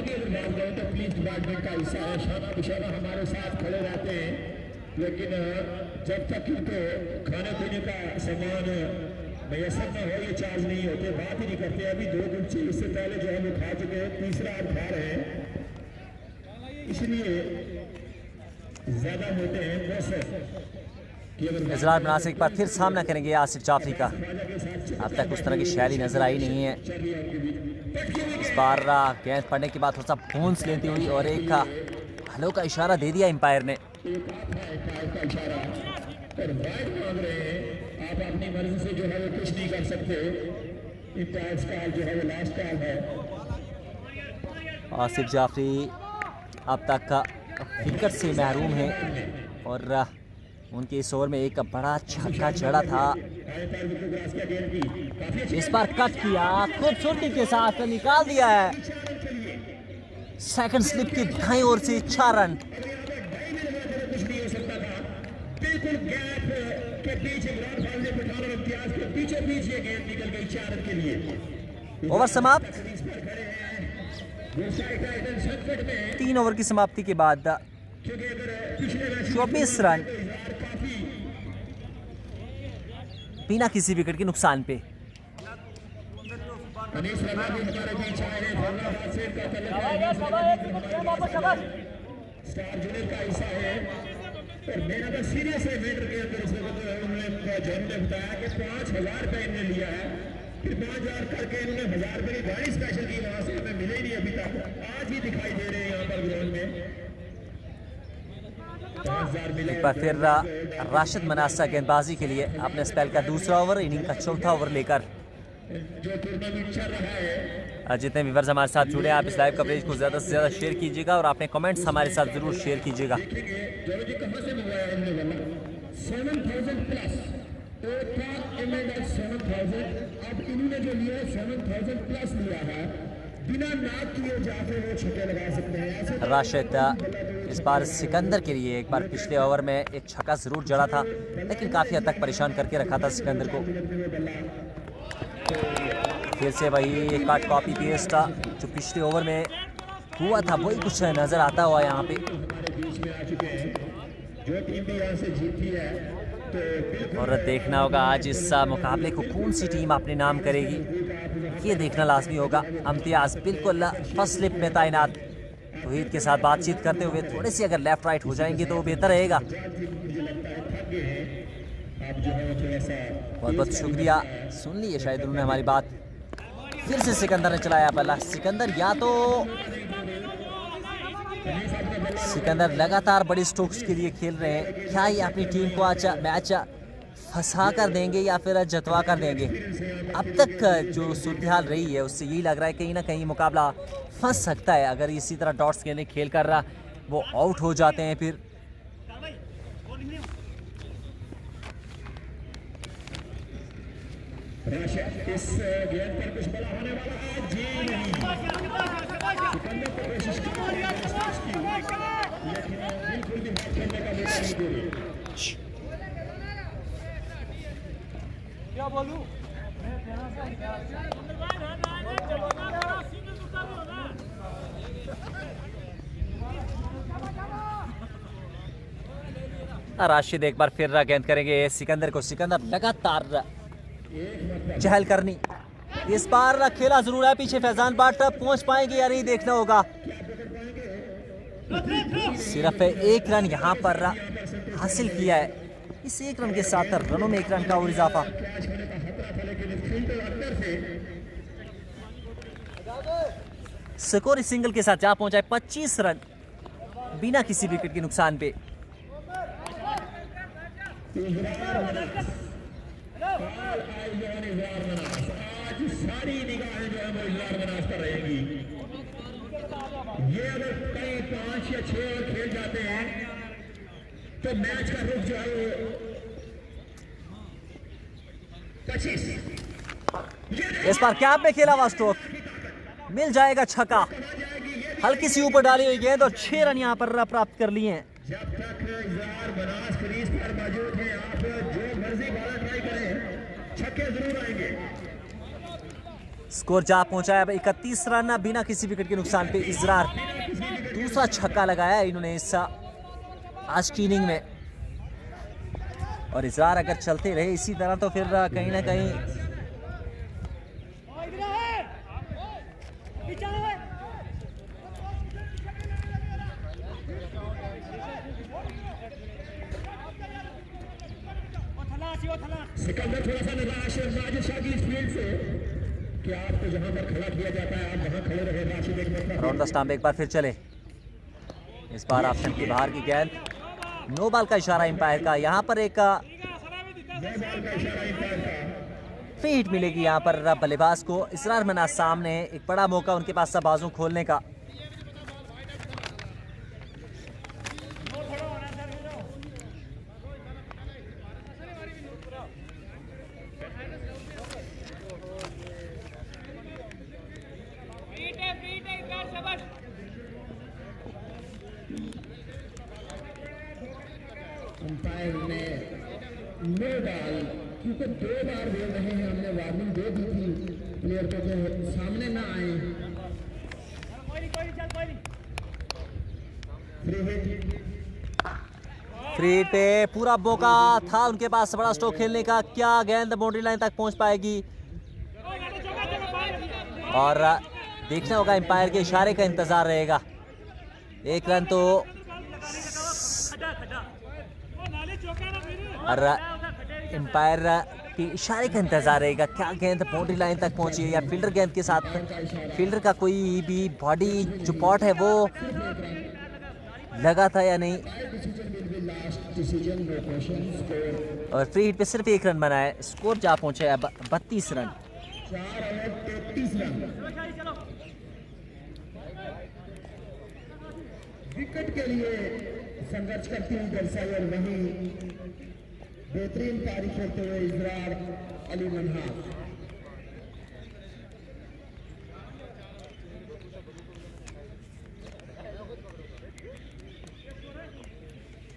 भी अगर बात करें तो प्लीज डिपार्टमेंट का हिस्सा है, शाना बिशाना हमारे साथ खड़े रहते हैं, लेकिन जब तक इनको खाने पीने का सामान मैसर न हो ये चार्ज नहीं होते, बात ही नहीं करते। अभी 2 कुल्चे इससे पहले जो है वो खा चुके हैं, तीसरा अब खा रहे हैं, इसलिए ज्यादा होते हैं प्रोसेस। इजरार बनासिर एक बार फिर सामना करेंगे आसिफ जाफरी का। अब तक उस तरह की शैली नजर आई नहीं है। इस बार गेंद पड़ने के बाद थोड़ा सा बोन्स लेती हुई और एक हलो का इशारा दे दिया एम्पायर ने। आप अपनी मर्जी से जो है वो कुछ नहीं कर सकते, जो है वो लास्ट कॉल है। आसिफ जाफरी अब तक विकेट से महरूम है और उनके इस ओवर में एक बड़ा छक्का जड़ा था। इस बार कट किया, खूबसूरती के साथ निकाल दिया है। सेकंड स्लिप की दाईं ओर से 4 रन। ओवर समाप्त। 3 ओवर की समाप्ति के बाद 24 रन बिना किसी विकेट के नुकसान पे। मेरा तो सीरियस है वेटर के अंदर इस वक्त उन्होंने जॉन ने बताया कि 5,000 रुपये इन्होंने लिया है, फिर 5,000 करके इन्होंने 1,000 रुपये की गाड़ी स्पेशल की, वहां से हमें मिले ही नहीं अभी तक, आज ही दिखाई दे रहे हैं यहाँ पर ग्राउंड में। एक बार फिर राशिद मनासा गेंदबाजी के लिए अपने स्पेल का दूसरा ओवर, इनिंग का चौथा ओवर लेकर। जो टूर्नामेंट चल रहा है, जितने व्यूअर्स हमारे साथ जुड़े हैं आप इस लाइव कवरेज को ज़्यादा से ज़्यादा शेयर कीजिएगा और अपने कमेंट्स हमारे साथ ज़रूर शेयर कीजिएगा। 7,000 प्लस तो था एमएड 7,000, अब इन्होंने जो लिया 7,000 प्लस लिया है, बिना नाक किए जाके वो छक्के लगा सकते हैं। राशिद इस बार सिकंदर के लिए एक बार पिछले ओवर में एक छक्का जरूर जड़ा था, लेकिन काफ़ी हद तक परेशान करके रखा था सिकंदर को। फिर से वही काट कॉपी पेस्ट जो पिछले ओवर में हुआ था वही कुछ नज़र आता हुआ यहाँ पे। और देखना होगा आज इस मुकाबले को कौन सी टीम अपने नाम करेगी, ये देखना लाजमी होगा। इम्तियाज बिल्कुल फर्स्ट स्लिप में तैनात, तौहीद के साथ बातचीत करते हुए थोड़े से अगर लेफ्ट राइट हो जाएंगे तो बेहतर रहेगा। बहुत बहुत शुक्रिया, सुन ली शायद उन्होंने हमारी बात। फिर से सिकंदर ने चलाया बल्ला। सिकंदर या तो सिकंदर लगातार बड़ी स्ट्रोक्स के लिए खेल रहे हैं, क्या ये अपनी टीम को आज मैच फंसा कर देंगे या फिर जतवा कर देंगे। अब तक जो सूरत रही है उससे यही लग रहा है कहीं ना कहीं मुकाबला फंस सकता है अगर इसी तरह डॉट्स के लिए खेल कर रहा वो आउट हो जाते हैं। फिर इस गेंद पर कुछ बड़ा होने वाला है जी नहीं, सिकंदर को कोशिश की लेकिन बिल्कुल भी बात करने का मौका नहीं दे रही। क्या बोलूं राशिद एक बार फिर गेंद करेंगे सिकंदर को। सिकंदर लगातार चहल करनी, इस बार खेला जरूर है पीछे। फैजान बाट पहुंच पाएंगे या नहीं देखना होगा। सिर्फ 1 रन यहां पर हासिल किया है। इस 1 रन के साथ रनों में 1 रन का और इजाफा। स्कोर सिंगल के साथ जा पहुंचा है 25 रन बिना किसी विकेट के नुकसान पे। आज सारी निगाहें जो है वो इजरार मनास पर रहेगी। ये अगर कई 5 या 6 ओवर खेल जाते हैं तो मैच का रुख जो है वो 25। इस बार कैप में खेला हुआ स्ट्रोक, मिल जाएगा छक्का। हल्की सी ऊपर डाली हुई गेंद और 6 रन यहां पर प्राप्त कर लिए हैं। जब तक इजरार मनास क्रीज पर मौजूद है, आप जो मर्जी बॉलर ट्राई करें, छक्के जरूर आएंगे। स्कोर जा पहुंचा है अब 31 रन बिना किसी विकेट के नुकसान पे। इजरार दूसरा छक्का लगाया है इन्होंने इस आज की इनिंग में, और इजरार अगर चलते रहे इसी तरह तो फिर कहीं ना कहीं सिकंदर थोड़ा सा निराश है राजेश शाह की इस फील्ड से कि आपको जहां पर खड़ा किया जाता है आप वहां खड़े रहे। राशिद एक मौका राउंड द स्टंप एक बार फिर चले, इस बार ऑप्शन के बाहर की गेंद, नो बॉल का इशारा एम्पायर का। यहाँ पर एक फ्री हिट मिलेगी यहाँ पर बल्लेबाज को। इसरार मना सामने एक बड़ा मौका उनके पास बाजू खोलने का। अंपायर ने नो बॉल, क्योंकि 2 बार बोल रहे हैं, हमने वार्निंग दे दी थी प्लेयर को कि सामने ना आए। फ्री हिट पे पूरा मौका था उनके पास बड़ा स्ट्रोक खेलने का। क्या गेंद बाउंड्री लाइन तक पहुंच पाएगी, और देखना होगा एम्पायर के इशारे का इंतजार रहेगा। एक रन तो और एम्पायर के इशारे का इंतजार रहेगा। क्या गेंद बाउंड्री लाइन तक पहुंची है या फील्डर गेंद के साथ फील्डर का कोई भी बॉडी जो पॉट है वो लगा था या नहीं। और फ्री हिट पे सिर्फ 1 रन बना है, स्कोर जा पहुंचा है अब 32 रन। 4 over 33 run. विकेट के लिए संघर्ष करती हुई दर्शाई और वहीं बेहतरीन पारी खेलते हुए इजरार अली मनहास।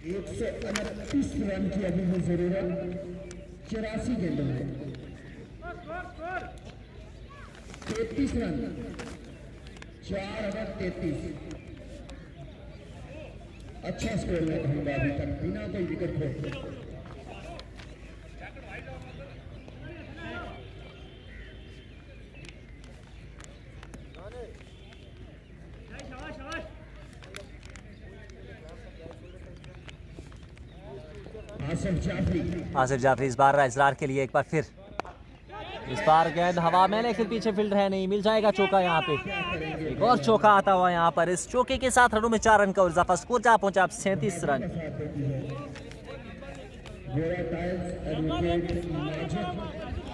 एक सौ 29 रन की अभी भी जरूरत 84 गेंदों में। 33 रन 4 ओवर 33, अच्छा स्कोर मैं कहूंगा अभी तक बिना कोई विकेट खोए। आसिफ जाफरी इस बार इजरार के लिए एक बार फिर, इस बार गेंद हवा में लेकिन पीछे फील्डर है नहीं, मिल जाएगा चौका। यहाँ पे एक और चौका आता हुआ यहाँ पर। इस चौके के साथ रनों में 4 रन का इजाफा, स्कोर जा पहुंचा 37 रन।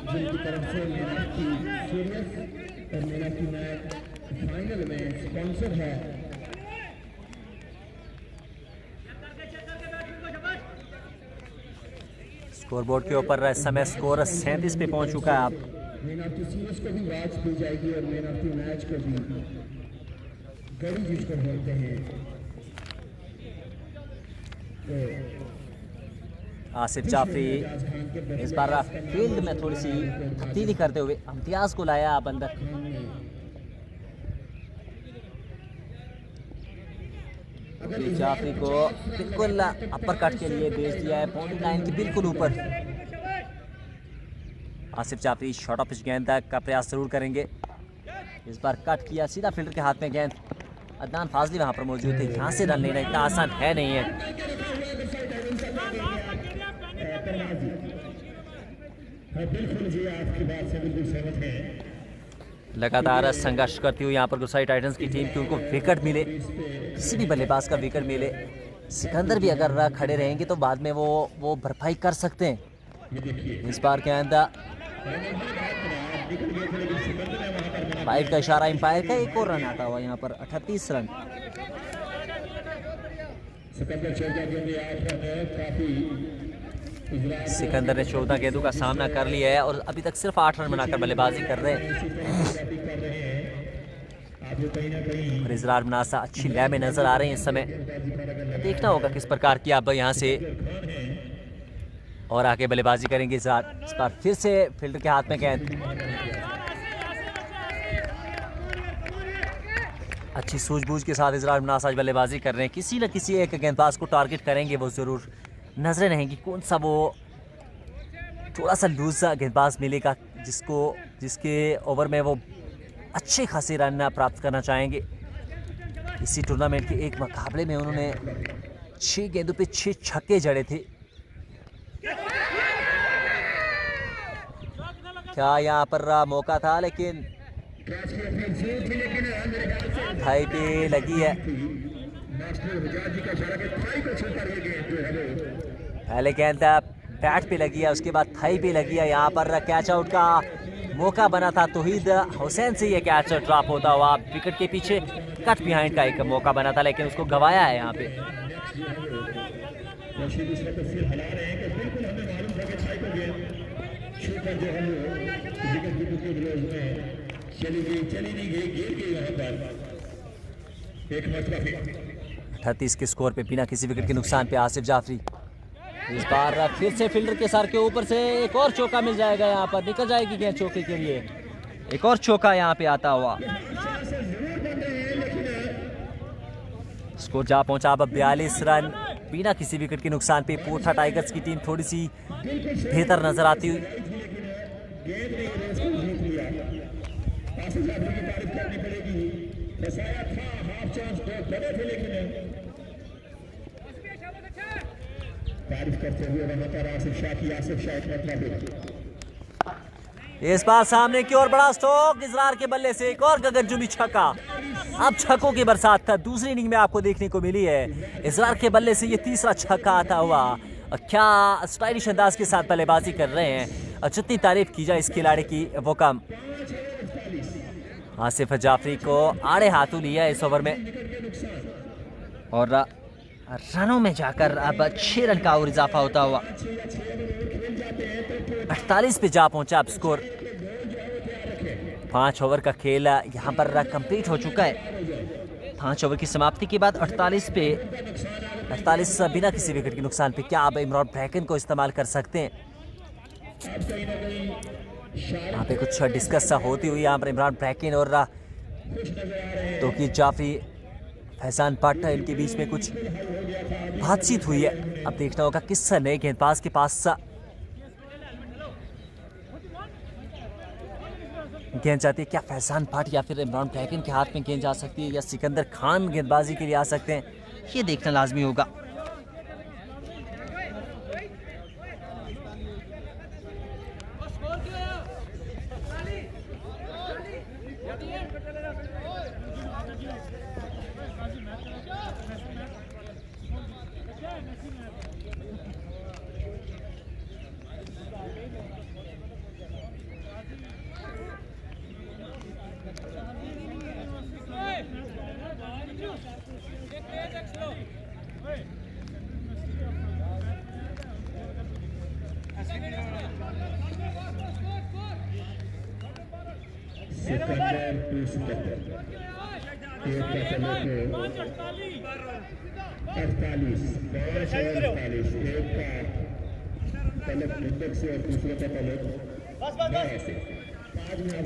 जिनकी तरफ से मेरा की सीरियस और मेरा की मैच फाइनल में स्पॉन्सर है। स्कोरबोर्ड के ऊपर इस समय स्कोर 37 पे पहुंच चुका है। आप मैन ऑफ द सीरीज को भी वॉच दी जाएगी और मैन ऑफ द मैच को भी, गड़ी जिसको बोलते हैं। तो आसिफ जाफरी इस बार फील्ड में थोड़ी सी तब्दीली करते हुए इम्तियाज को लाया आप अंदर। जाफरी को बिल्कुल अपर कट के लिए भेज दिया है, बाउंड्री लाइन के बिल्कुल ऊपर। Asif Jafri short of pitch गेंद का प्रयास जरूर करेंगे। इस बार कट किया सीधा फील्डर के हाथ में गेंद। अदनान फाजली वहां पर मौजूद थे। यहाँ से रन लेना इतना आसान है नहीं है। बिल्कुल जी, आपकी बात से बिल्कुल सहमत है। लगातार संघर्ष करती हुई यहाँ पर गुसाई टाइटंस की टीम की उनको विकेट मिले, किसी भी बल्लेबाज का विकेट मिले। सिकंदर भी अगर खड़े रहेंगे तो बाद में वो भरपाई कर सकते हैं। इस बार के अंदर फाइव का इशारा एम्पायर का, एक और रन आता हुआ यहाँ पर 38 रन। सिकंदर ने 14 गेंदों का सामना कर लिया है और अभी तक सिर्फ 8 रन बनाकर बल्लेबाजी कर रहे हैं। और इजरार मनासा अच्छी लय में नजर आ रहे हैं इस समय। देखना होगा किस प्रकार की अब यहाँ से और आगे बल्लेबाजी करेंगे इजरार। इस बार फिर से फील्डर के हाथ में गेंद। अच्छी सूझबूझ के साथ इजरार नासाज बल्लेबाजी कर रहे हैं। किसी न किसी एक गेंदबाज को टारगेट करेंगे वो ज़रूर। नजरें रहेंगी कौन सा वो थोड़ा सा लूज गेंदबाज मिलेगा जिसके ओवर में वो अच्छे खासे रन प्राप्त करना चाहेंगे। इसी टूर्नामेंट के एक मुकाबले में उन्होंने 6 गेंदों पे 6 छक्के जड़े थे। क्या यहाँ पर मौका था, लेकिन थाई पे लगी है। पहले गेंद बैट पे लगी है, उसके बाद थाई पे लगी है। यहाँ पर कैच आउट का मौका बना था। तौहीद हुसैन से ये कैच ड्रॉप होता हुआ विकेट के पीछे कट बिहाइंड का एक मौका बना था, लेकिन उसको गवाया है यहाँ पे। चली नहीं गई, गिर गई यहाँ पर। एक मरतबा 38 के स्कोर पे बिना किसी विकेट के नुकसान पे आसिफ जाफरी। इस बार फिर से फील्डर के सर के ऊपर से एक और चौका मिल जाएगा। यहाँ पर निकल जाएगी गेंद चौके के लिए। एक और चौका यहाँ पे आता हुआ। स्कोर जा पहुंचा अब 42 रन बिना किसी विकेट के नुकसान पे। पोठा टाइगर्स की टीम थोड़ी सी बेहतर नजर आती हुई। तारीफ करते हुए लगातार आसिफ शाह इस बार सामने की ओर बड़ा स्ट्रोक इजरार के बल्ले से एक और गगनचुंबी छक्का। अब छक्कों की बरसात था दूसरी इनिंग में आपको देखने को मिली है। इजरार के बल्ले से ये तीसरा छक्का आता हुआ। और क्या स्टाइलिश अंदाज के साथ बल्लेबाजी कर रहे हैं, और जितनी तारीफ की जाए इस खिलाड़ी की वो कम। आसिफ जाफरी को आड़े हाथों लिया इस ओवर में, और रनों में जाकर अब 6 रन का और इजाफा होता हुआ 48 पे जा पहुंचा अब स्कोर। 5 ओवर का खेल यहाँ पर कंप्लीट हो चुका है। 5 ओवर की समाप्ति के बाद 48 बिना किसी विकेट के नुकसान पे। क्या अब इमरान ब्रैकन को इस्तेमाल कर सकते हैं? यहाँ पे कुछ डिस्कस होती हुई यहाँ पर इमरान ब्रैकन और तौकीर जाफरी, फैजान भट्ट, इनके बीच में कुछ बातचीत हुई है। अब देखना होगा किस नए गेंदबाज के पास गेंद जाती है। क्या फैजान भट्ट या फिर इमरान ब्रैकन के हाथ में गेंद जा सकती है, या सिकंदर खान गेंदबाजी के लिए आ सकते हैं, ये देखना लाजमी होगा।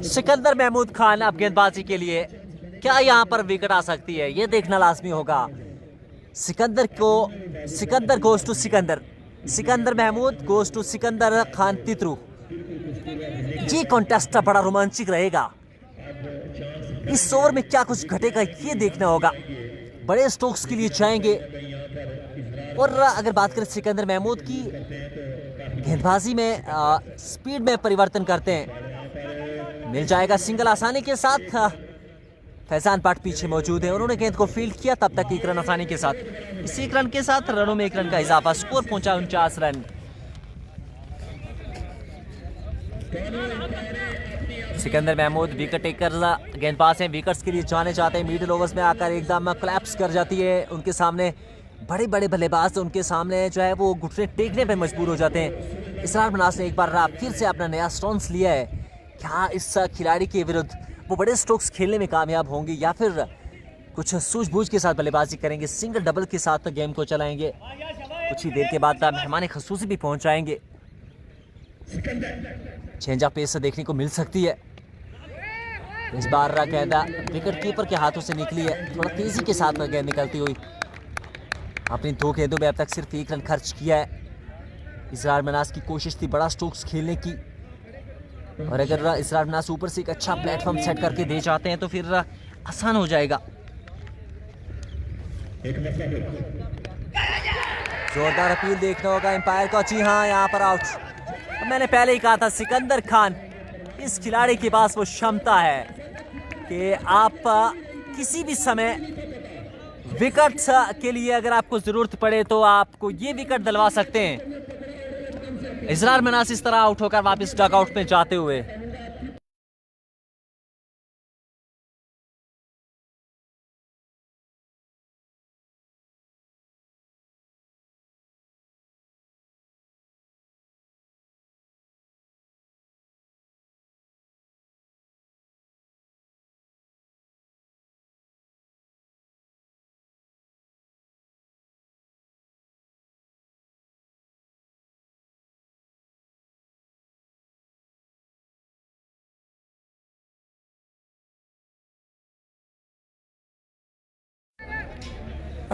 सिकंदर महमूद खान अब गेंदबाजी के लिए, क्या यहाँ पर विकेट आ सकती है, ये देखना लाजमी होगा। Sikandar goes to Sikandar Mahmood goes to Sikandar Khan तितरू। ये कॉन्टेस्ट बड़ा रोमांचक रहेगा। इस ओवर में क्या कुछ घटेगा ये देखना होगा। बड़े स्ट्रोक्स के लिए जाएंगे। और अगर बात करें सिकंदर महमूद की, गेंदबाजी में स्पीड में परिवर्तन करते हैं। मिल जाएगा सिंगल आसानी के साथ। फैजान भट्ट पीछे मौजूद है, उन्होंने गेंद को फील्ड किया, तब तक 1 रन आसानी के साथ। इस 1 रन के साथ रनों में 1 रन का इजाफा। स्कोर पहुंचा 49 run. Sikandar Mahmood wicket taker गेंदबाज हैं, विकेट्स के लिए जाने चाहते हैं। मिडिल ओवर्स में आकर एकदम क्लैप्स कर जाती है उनके सामने। बड़े बड़े बल्लेबाज उनके सामने जो है वो घुटने टेकने पे मजबूर हो जाते हैं। इसरार मनास ने एक बार फिर से अपना नया स्टॉन्स लिया है। क्या इस खिलाड़ी के विरुद्ध वो बड़े स्ट्रोक्स खेलने में कामयाब होंगे, या फिर कुछ सूझबूझ के साथ बल्लेबाजी करेंगे, सिंगल डबल के साथ गेम को चलाएंगे? कुछ ही देर के बाद मेहमान खसूसी भी पहुंच जाएंगे। चेंज ऑफ पेस देखने को मिल सकती है। इस बार गेंद विकेट कीपर के हाथों से निकली है, थोड़ा तेजी के साथ गेंद निकलती हुई। अपनी 2 गेंदों में अब तक सिर्फ 1 रन खर्च किया है। इसरार मनास की कोशिश थी बड़ा स्ट्रोक्स खेलने की, और अगर इसरार मनास ऊपर से एक अच्छा प्लेटफॉर्म सेट करके दे जाते हैं तो फिर आसान हो जाएगा। जोरदार अपील देखना होगा एम्पायर को। जी हाँ, यहाँ पर आउट। मैंने पहले ही कहा था सिकंदर खान, इस खिलाड़ी के पास वो क्षमता है कि आप किसी भी समय विकेट के लिए अगर आपको जरूरत पड़े तो आपको ये विकेट दिलवा सकते हैं। इसरार मनास इस तरह आउट होकर वापस डगआउट में जाते हुए।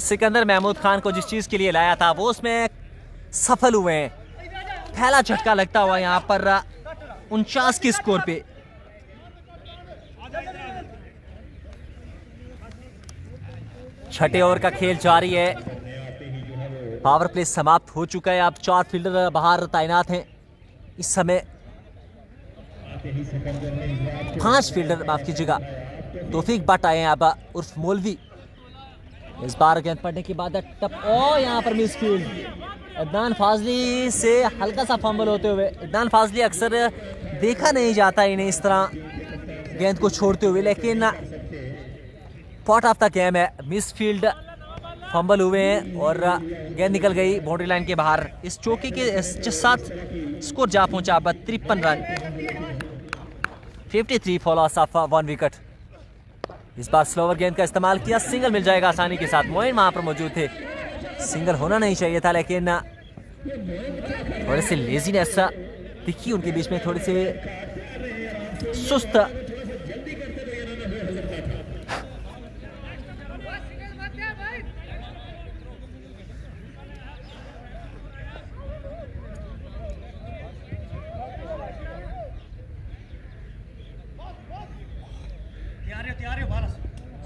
सिकंदर महमूद खान को जिस चीज के लिए लाया था वो उसमें सफल हुए हैं। पहला झटका लगता हुआ यहाँ पर 49 के स्कोर पे। छठे ओवर का खेल जारी है, पावर प्ले समाप्त हो चुका है। अब 4 फील्डर बाहर तैनात हैं इस समय। 5 फील्डर, माफ कीजिएगा, तौफीक भट्ट आए हैं अब उर्फ मौलवी। इस बार गेंद पड़ने के बाद टप, ओ यहाँ पर मिस फील्ड। अदनान फाजली से हल्का सा फंबल होते हुए। अदनान फाजली अक्सर देखा नहीं जाता इन्हें इस तरह गेंद को छोड़ते हुए, लेकिन पॉट ऑफ द गेम है, मिस फील्ड, फंबल हुए हैं और गेंद निकल गई बाउंड्री लाइन के बाहर। इस चौके के साथ स्कोर जा पहुंचा अब 53 run, 53 for loss of 1 wicket. इस बार स्लोवर गेंद का इस्तेमाल किया, सिंगल मिल जाएगा आसानी के साथ। मोइन वहां पर मौजूद थे, सिंगल होना नहीं चाहिए था, लेकिन थोड़े से लेजीनेस दिखी उनके बीच में, थोड़े से सुस्त।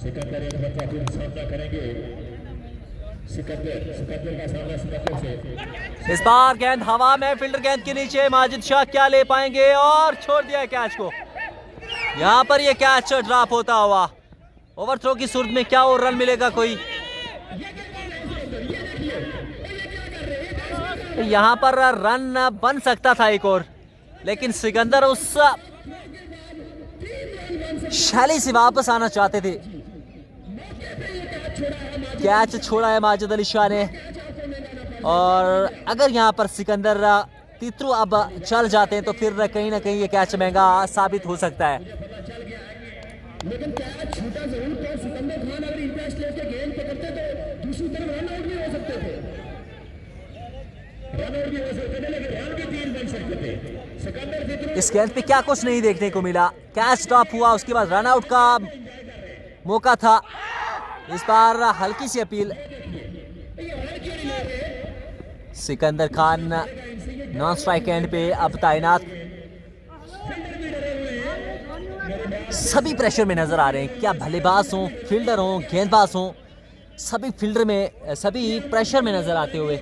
सिकंदर एक बार फिर सामना करेंगे। सिकंदर का सामना सिकंदर से। इस बार गेंद हवा में, फील्डर गेंद के नीचे। माजिद शाह क्या ले पाएंगे, और छोड़ दिया कैच को। यहाँ पर ये कैच ड्रॉप होता हुआ, ओवरथ्रो की सूरत में क्या और रन मिलेगा कोई। यहाँ पर रन बन सकता था एक और, लेकिन सिकंदर उस शैली से वापस आना चाहते थे। कैच छोड़ा है माजिद अली शाह ने, और अगर यहाँ पर सिकंदर तित्रू अब चल जाते हैं तो फिर कहीं ना कहीं ये कैच महंगा साबित हो सकता है। लेकिन कैच छूटा जरूर तो सिकंदर खान अगर इंटरेस्ट लेके गेंद पकड़ते तो दूसरी तरफ रन आउट भी हो सकते थे, रन आउट भी हो सकते थे, लेकिन रन भी 3 बन सकते थे। सिकंदर तित्रू इस गेंद पे क्या कुछ नहीं देखने को मिला। कैच ड्रॉप हुआ, उसके बाद रन आउट का मौका था। इस बार हल्की सी appeal. Sikandar Khan non striker end पे अब तैनात, सभी प्रेशर में नजर आ रहे हैं। क्या भलेबाज हों, फील्डर हों, गेंदबाज हों, सभी फील्डर में, सभी प्रेशर में नजर आते हुए।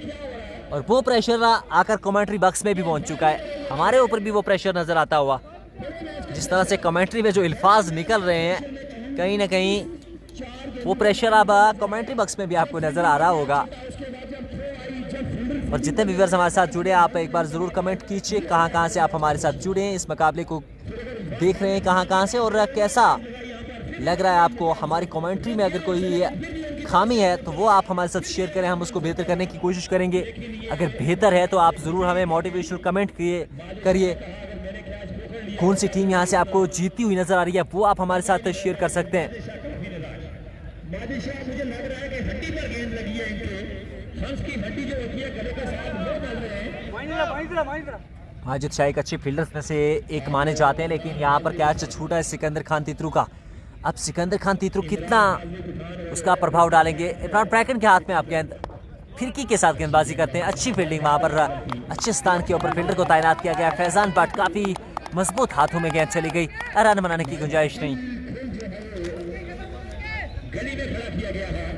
और वो प्रेशर आकर कमेंट्री बॉक्स में भी पहुंच चुका है। हमारे ऊपर भी वो प्रेशर नजर आता हुआ, जिस तरह से कमेंट्री में जो अल्फाज निकल रहे हैं, कहीं ना कहीं वो प्रेशर अब कमेंट्री बॉक्स में भी आपको नजर आ रहा होगा। और जितने व्यूअर्स हमारे साथ जुड़े, आप एक बार जरूर कमेंट कीजिए कहाँ से आप हमारे साथ जुड़े हैं, इस मुकाबले को देख रहे हैं कहाँ से, और कैसा लग रहा है आपको। हमारी कमेंट्री में अगर कोई खामी है तो वो आप हमारे साथ शेयर करें, हम उसको बेहतर करने की कोशिश करेंगे। अगर बेहतर है तो आप ज़रूर हमें मोटिवेशनल कमेंट करिए। कौन सी टीम यहाँ से आपको जीतती हुई नज़र आ रही है वो आप हमारे साथ शेयर कर सकते हैं। मुझे लग रहा है कि हड्डी पर गेंद लगी है इनके, हंस की हड्डी जो होती है गले के साथ वो डाल रहे हैं। माजिद शाह एक अच्छे फील्डर्स में से एक माने जाते हैं, लेकिन यहाँ पर कैच छूटा है सिकंदर खान तीतरू का। अब सिकंदर खान तीतरू कितना उसका प्रभाव डालेंगे। इमरान ब्रैकन के हाथ में आप गेंद फिरकी के साथ गेंदबाजी करते हैं। अच्छी फील्डिंग वहाँ पर, अच्छे स्थान के ऊपर फील्डर को तैनात किया गया। फैजान भट्ट काफ़ी मजबूत हाथों में गेंद चली गई, रन बनाने की गुंजाइश नहीं। गली में खड़ा किया गया है।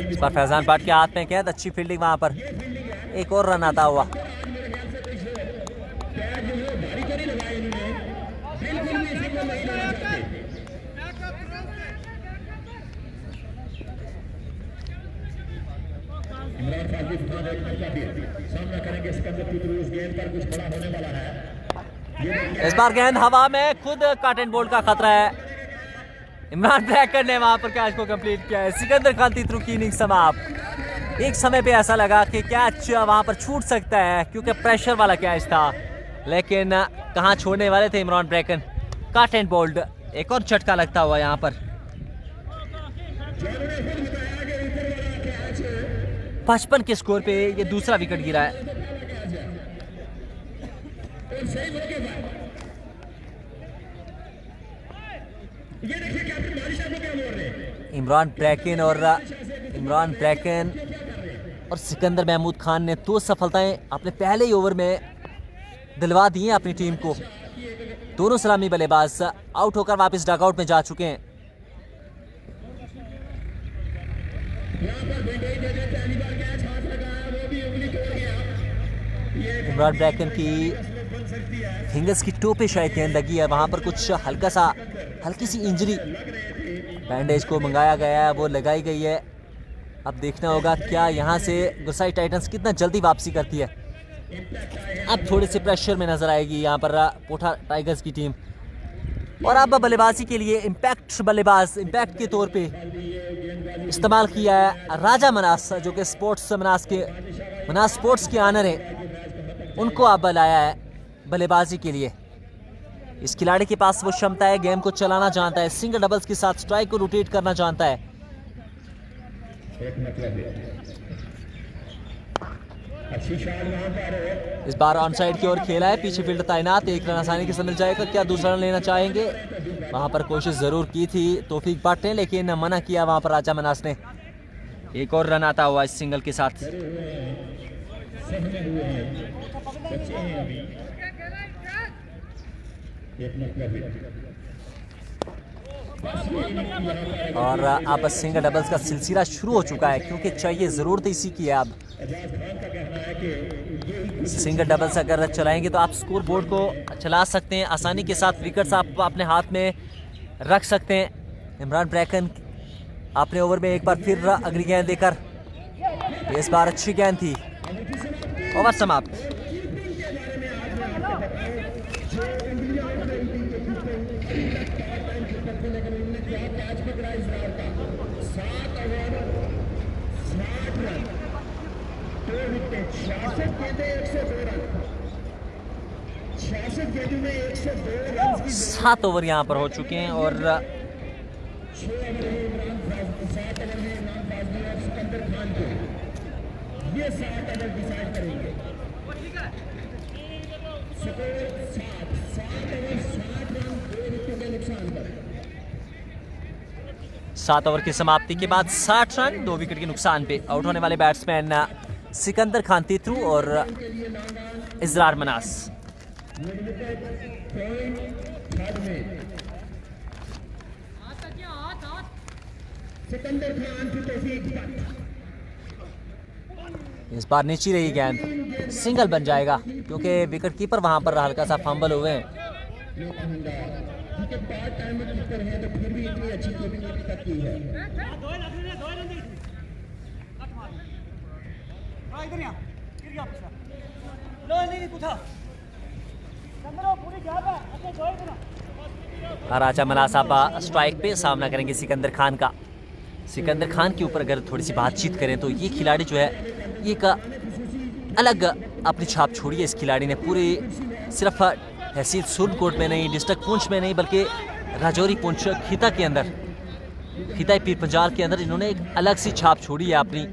इस बार फैजान भट्ट के हाथ में गेंद, अच्छी फील्डिंग वहाँ पर, एक और रन आता हुआ। सामना करेंगे सिकंदर तीतरू। इस गेंद पर कुछ बड़ा होने वाला है। इस बार गेंद हवा में, खुद कट एंड बोल्ड का खतरा है। इमरान ब्रैकन ने वहां पर कैच को कंप्लीट किया है। सिकंदर खान तीतरू की इनिंग समाप्त। एक समय पे ऐसा लगा कि कैच वहां पर छूट सकता है क्योंकि प्रेशर वाला कैच था, लेकिन कहां छोड़ने वाले थे Imran Bracken. Cut and bowled, एक और झटका लगता हुआ यहाँ पर। 55 के स्कोर पे ये दूसरा विकेट गिरा है। इमरान ब्रैकन और सिकंदर महमूद खान ने 2 सफलताएं अपने पहले ही ओवर में दिलवा दी हैं अपनी टीम को। दोनों सलामी बल्लेबाज आउट होकर वापस डगआउट में जा चुके हैं। इमरान ब्रैकन की फिंगर्स की टो पे शायद गेंद लगी है, वहां पर कुछ हल्की सी इंजरी, बैंडेज को मंगाया गया है, वो लगाई गई है। अब देखना होगा क्या यहाँ से गुरसाई टाइटंस कितना जल्दी वापसी करती है। अब थोड़े से प्रेशर में नजर आएगी यहाँ पर पोठा टाइगर्स की टीम। और अब बल्लेबाजी के लिए इम्पैक्ट बल्लेबाज, इम्पैक्ट के तौर पे इस्तेमाल किया है राजा मनास, जो कि मनास स्पोर्ट्स के ऑनर है। उनको अब लाया है बल्लेबाजी के लिए। इस खिलाड़ी के पास वो क्षमता है, गेम को चलाना जानता है, सिंगल डबल्स के साथ स्ट्राइक को रोटेट करना जानता है। इस बार ऑन साइड की ओर खेला है, पीछे फील्ड तैनात, एक रन आसानी के साथ मिल जाएगा। क्या दूसरा रन लेना चाहेंगे? वहां पर कोशिश जरूर की थी तौफीक भट्ट ने, लेकिन मना किया वहां पर राजा मनास ने। एक और रन आता हुआ इस सिंगल के साथ। और अब सिंगल डबल्स का सिलसिला शुरू हो चुका है, क्योंकि चाहिए जरूरत इसी की है। अब सिंगल डबल्स अगर चलाएंगे तो आप स्कोर बोर्ड को चला सकते हैं आसानी के साथ, विकेट्स आप अपने हाथ में रख सकते हैं। इमरान ब्रैकन अपने ओवर में एक बार फिर अगली गेंद देकर, इस बार अच्छी गेंद थी। ओवर समाप्त। सात ओवर यहाँ पर हो चुके हैं और ये 7 ओवर डिसाइड करेंगे। 7 ओवर की समाप्ति के बाद 60 रन, 2 विकेट के नुकसान पे आउट होने वाले बैट्समैन सिकंदर खान तीतरू और इजरार मनास। इस बार नीचे रही गेंद, सिंगल बन जाएगा क्योंकि विकेट कीपर वहां पर हल्का सा फंबल हुए हैं। राजा मनास अब स्ट्राइक पे सामना करेंगे सिकंदर खान का। सिकंदर खान के ऊपर अगर थोड़ी सी बातचीत करें तो ये खिलाड़ी जो है ये का अलग अपनी छाप छोड़ी है। इस खिलाड़ी ने पूरे सिर्फ तहसील सुरनकोट में नहीं, डिस्ट्रिक्ट पुंछ में नहीं, बल्कि राजौरी पुंछ खिता के अंदर, खिता पीर पंजाल के अंदर इन्होंने एक अलग सी छाप छोड़ी है अपनी।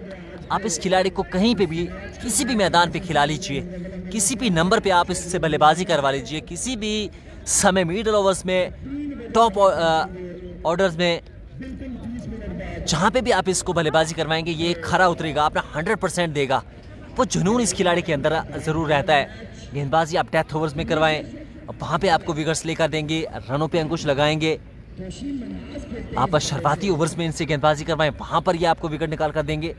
आप इस खिलाड़ी को कहीं पे भी किसी भी मैदान पे खिला लीजिए, किसी भी नंबर पे आप इससे बल्लेबाजी करवा लीजिए, किसी भी समय मिडल ओवर्स में, टॉप ऑर्डर्स में, जहाँ पे भी आप इसको बल्लेबाजी करवाएंगे ये खरा उतरेगा, अपना 100% देगा। वो जुनून इस खिलाड़ी के अंदर ज़रूर रहता है। गेंदबाजी आप डेथ ओवर्स में करवाएं, वहाँ पे आपको विकेट्स लेकर देंगे, रनों पे अंकुश लगाएंगे। आप शुरुआती ओवर्स में इनसे गेंदबाजी करवाएं, वहाँ पर ये आपको विकेट निकाल कर देंगे।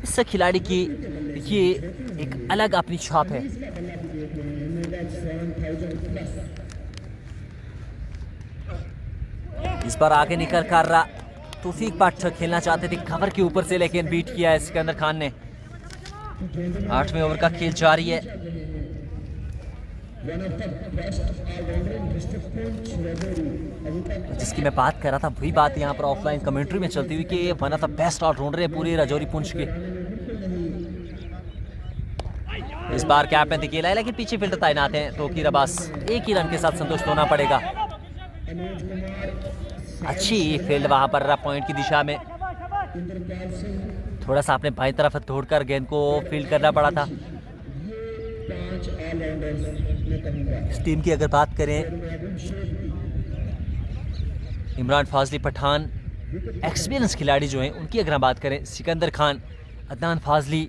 इस खिलाड़ी की ये एक अलग अपनी छाप है। इस बार आगे निकल कर रहा तौफीक बट खेलना चाहते थे कवर के ऊपर से, लेकिन बीट किया है सिकंदर खान ने। 8वें ओवर का खेल जारी है। जिसकी मैं बात कर रहा था वही बात यहाँ पर ऑफलाइन कमेंट्री में चलती हुई कि one of the best allrounder है पूरे राजौरी पुंछ के। इस बार कैप में दिखेला है, लेकिन पीछे फील्डर तैनात हैं तो कीर अब्बास एक ही रन के साथ संतुष्ट होना पड़ेगा। अच्छी फील्ड वहां पर पॉइंट की दिशा में, थोड़ा सा अपने बाईं तरफ दौड़कर गेंद को फील्ड करना पड़ा था। इस टीम की अगर बात करें, इमरान फाजली पठान एक्सपीरियंस खिलाड़ी जो हैं उनकी अगर हम बात करें, सिकंदर खान, अदनान फाजली,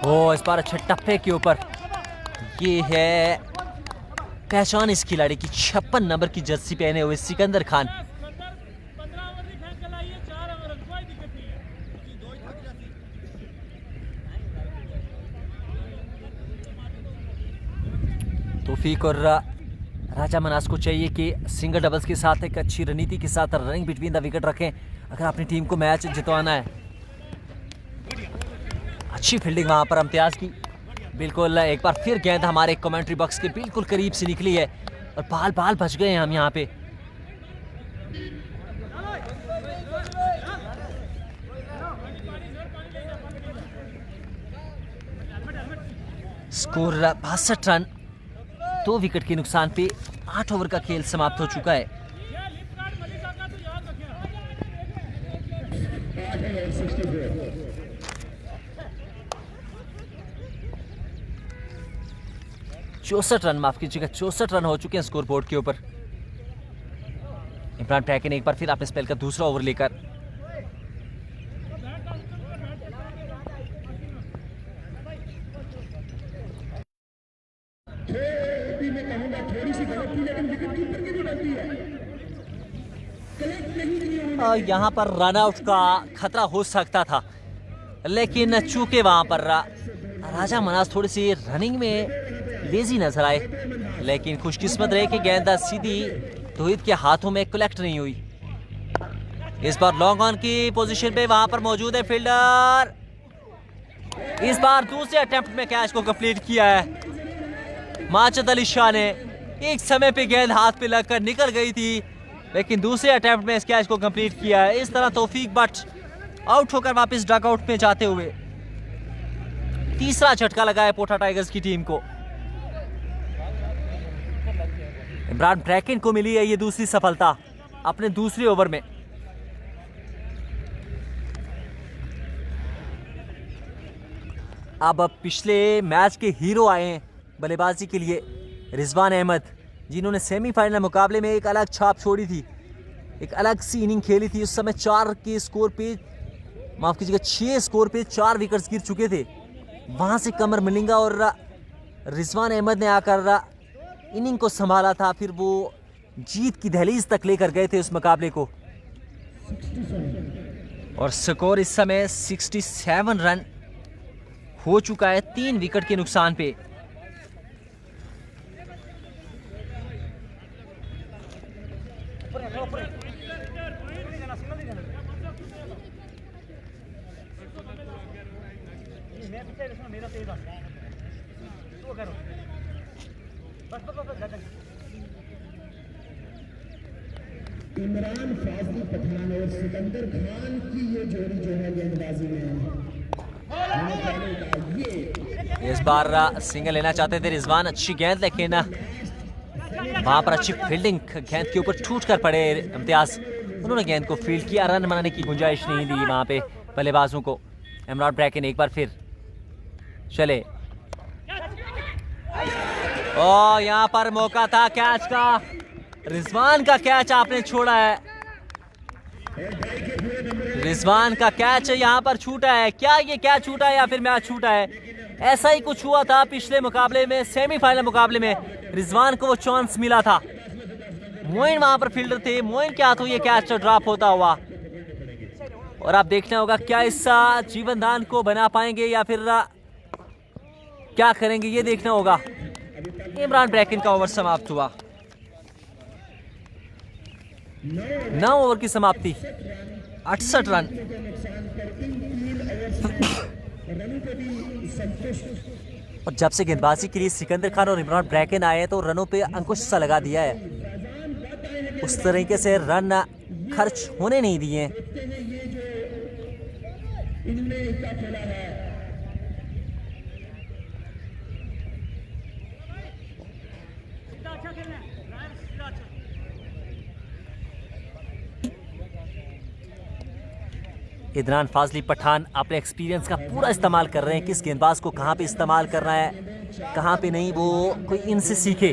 वो इस बार अच्छे टप्पे के ऊपर, ये है पहचान इस खिलाड़ी की 56 नंबर की जर्सी पहने हुए सिकंदर खान। तौफीक और राजा मनास को चाहिए कि सिंगल डबल्स के साथ एक अच्छी रणनीति के साथ रनिंग बिटवीन द विकेट रखें अगर अपनी टीम को मैच जितवाना है। अच्छी फील्डिंग वहां पर इम्तियाज की, बिल्कुल एक बार फिर गेंद हमारे कमेंट्री बॉक्स के बिल्कुल करीब से निकली है और बाल बच गए हैं हम यहाँ पे। स्कोर 62 रन, 2 विकेट के नुकसान पे 8 ओवर का खेल समाप्त हो चुका है। चौसठ रन, माफ कीजिएगा 64 रन हो चुके हैं स्कोर बोर्ड के ऊपर। इमरान टैकिन एक बार फिर अपने स्पेल का दूसरा ओवर लेकर यहाँ पर रन आउट का खतरा हो सकता था, लेकिन चूंकि वहां पर राजा मनास थोड़ी सी रनिंग में लेजी नजर आए, लेकिन खुशकिस्मत रहे कि गेंद सीधी तौहीद के हाथों में कलेक्ट नहीं हुई। इस बार लॉन्ग ऑन की पोजीशन पे वहां पर मौजूद है फील्डर। इस बार दूसरे अटेम्प्ट में कैच को कंप्लीट किया है माजिद अली शाह ने। एक समय पे गेंद हाथ पे लगकर निकल गई थी, लेकिन दूसरे अटेम्प्ट में इस कैच को कंप्लीट किया है। इस तरह तौफीक बट आउट होकर वापस डग आउट में जाते हुए तीसरा झटका लगा है पोठा टाइगर्स की टीम को। इमरान ब्रैकिन को मिली है ये दूसरी सफलता अपने दूसरे ओवर में। अब पिछले मैच के हीरो आए हैं बल्लेबाजी के लिए, रिजवान अहमद, जिन्होंने सेमीफाइनल मुकाबले में एक अलग छाप छोड़ी थी, एक अलग सी इनिंग खेली थी। उस समय 4 के स्कोर पे, माफ कीजिएगा 6 स्कोर पे 4 विकेट्स गिर चुके थे। वहां से कमर मलिंगा और रिजवान अहमद ने आकर इनिंग को संभाला था, फिर वो जीत की दहलीज तक लेकर गए थे उस मुकाबले को। और स्कोर इस समय 67 रन हो चुका है 3 विकेट के नुकसान पे। इमरान फाजली पठान और सिकंदर खान की ये जोड़ी जो है गेंदबाजी में इस बार सिंगल लेना चाहते थे रिजवान, अच्छी गेंद, लेकिन वहां पर अच्छी फील्डिंग, गेंद के ऊपर छूट कर पड़े इम्तियाज। उन्होंने गेंद को फील्ड किया, रन बनाने की गुंजाइश नहीं दी वहां पे बल्लेबाजों को। इमरान ब्रैकन एक बार फिर चले, ओ यहाँ पर मौका था कैच का, रिजवान का कैच आपने छोड़ा है, रिजवान का कैच यहाँ पर छूटा है। क्या ये कैच छूटा है या फिर मैच छूटा है? ऐसा ही कुछ हुआ था पिछले मुकाबले में, सेमीफाइनल मुकाबले में रिजवान को वो चांस मिला था, मोइन वहां पर फील्डर थे, मोइन के हाथों ये कैच ड्रॉप होता हुआ। और अब देखना होगा क्या इस जीवन दान को बना पाएंगे या फिर क्या करेंगे, ये देखना होगा। इमरान ब्रैकन का ओवर समाप्त हुआ, 9 ओवर की समाप्ति, 68 रन। और जब से गेंदबाजी के लिए सिकंदर खान और इमरान ब्रैकन आए हैं तो रनों पे अंकुश सा लगा दिया है, उस तरीके से रन खर्च होने नहीं दिए। इदरान फाजली पठान अपने एक्सपीरियंस का पूरा इस्तेमाल कर रहे हैं, किस गेंदबाज को कहाँ पे इस्तेमाल करना है कहाँ पे नहीं, वो कोई इनसे सीखे।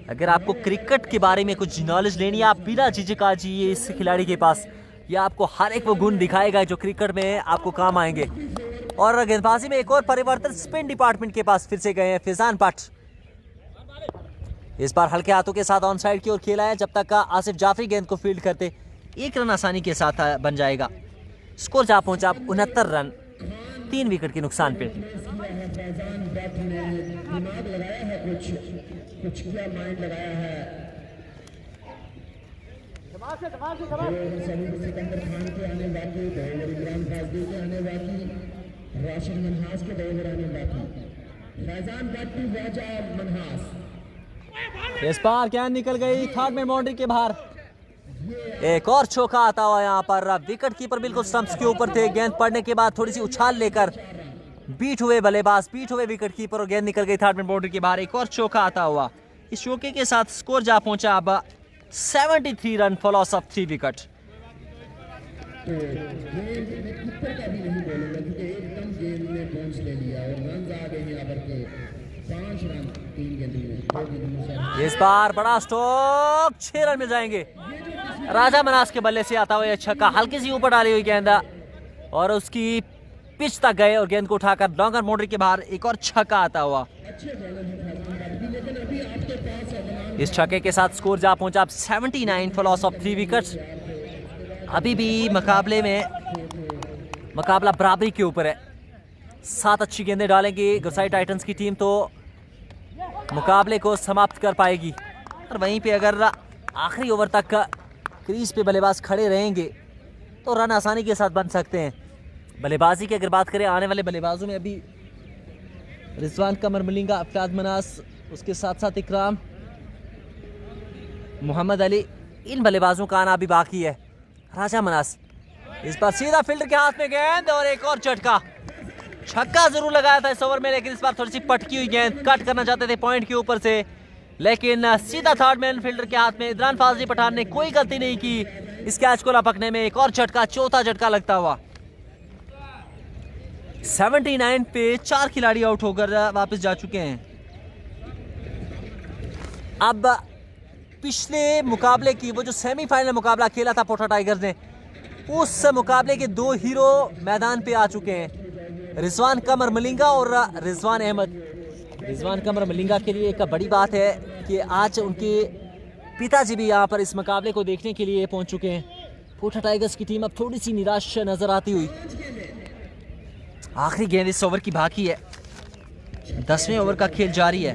अगर आपको क्रिकेट के बारे में कुछ नॉलेज लेनी है, आप बिना झिझक आ जाइए इस खिलाड़ी के पास, यह आपको हर एक वो गुण दिखाएगा जो क्रिकेट में आपको काम आएंगे। और गेंदबाजी में एक और परिवर्तन स्पिन डिपार्टमेंट के पास फिर से गए हैं फैजान भट्ट, इस बार हल्के हाथों के साथ ऑन साइड की ओर खेला है। जब तक आसिफ जाफरी गेंद को फील्ड करते 1 रन आसानी के साथ बन जाएगा। स्कोर जा पहुंचा 69 रन, 3 विकेट के नुकसान पे। इस बार क्या निकल गई थर्ड में बाउंड्री के बाहर, एक और चौका आता हुआ यहाँ पर। विकेट कीपर बिल्कुल स्टंप्स के ऊपर थे, गेंद पड़ने के बाद थोड़ी सी उछाल लेकर बीट हुए बल्लेबाज, बीट हुए विकेट कीपर और गेंद निकल गई थर्ड में बाउंड्री के बाहर। एक और चौका आता हुआ, इस चौके के साथ स्कोर जा पहुंचा अब 73 run for loss of 3 wicket. इस बार बड़ा स्ट्रोक, 6 रन मिल जाएंगे। राजा मनास के बल्ले से आता हुआ यह छक्का, हल्की सी ऊपर डाली हुई गेंद और उसकी पिच तक गए और गेंद को उठाकर लॉन्गर बाउंड्री के बाहर एक और छक्का आता हुआ। इस छक्के के साथ स्कोर जा पहुंचा 79 फॉर लॉस ऑफ 3 विकेट्स। अभी भी मुकाबले में मुकाबला बराबरी के ऊपर है, 7 अच्छी गेंदें डालेंगी गुसाई टाइटंस की टीम तो मुकाबले को समाप्त कर पाएगी। और वहीं पे अगर आखिरी ओवर तक क्रीज पे बल्लेबाज खड़े रहेंगे तो रन आसानी के साथ बन सकते हैं। बल्लेबाजी की अगर बात करें, आने वाले बल्लेबाजों में अभी रिजवान कमर मलिंगा, अफराद मनास, उसके साथ साथ इकराम, मोहम्मद अली, इन बल्लेबाजों का आना अभी बाकी है। राजा मनास इस बार सीधा फील्डर के हाथ में गेंद और एक और झटका, छक्का जरूर लगाया था इस ओवर में, लेकिन इस बार थोड़ी सी पटकी हुई गेंद, कट करना चाहते थे पॉइंट के ऊपर से, लेकिन सीधा थर्ड मैन फील्डर के हाथ में। इदरान फाजली पठान ने कोई गलती नहीं की इस कैच को लपकने में। एक और झटका, चौथा झटका लगता हुआ। 79 पे 4 खिलाड़ी आउट होकर वापस जा चुके हैं। अब पिछले मुकाबले की वो जो सेमीफाइनल मुकाबला खेला था पोटा टाइगर्स ने, उस मुकाबले के 2 हीरो मैदान पे आ चुके हैं, रिजवान कमर मलिंगा और रिजवान अहमद। रिजवान कमर मलिंगा के लिए एक बड़ी बात है कि आज उनके पिताजी भी यहाँ पर इस मुकाबले को देखने के लिए पहुंच चुके हैं। पोटा टाइगर्स की टीम अब थोड़ी सी निराश नजर आती हुई। आखिरी गेंद इस ओवर की बाकी है, 10वें ओवर का खेल जारी है।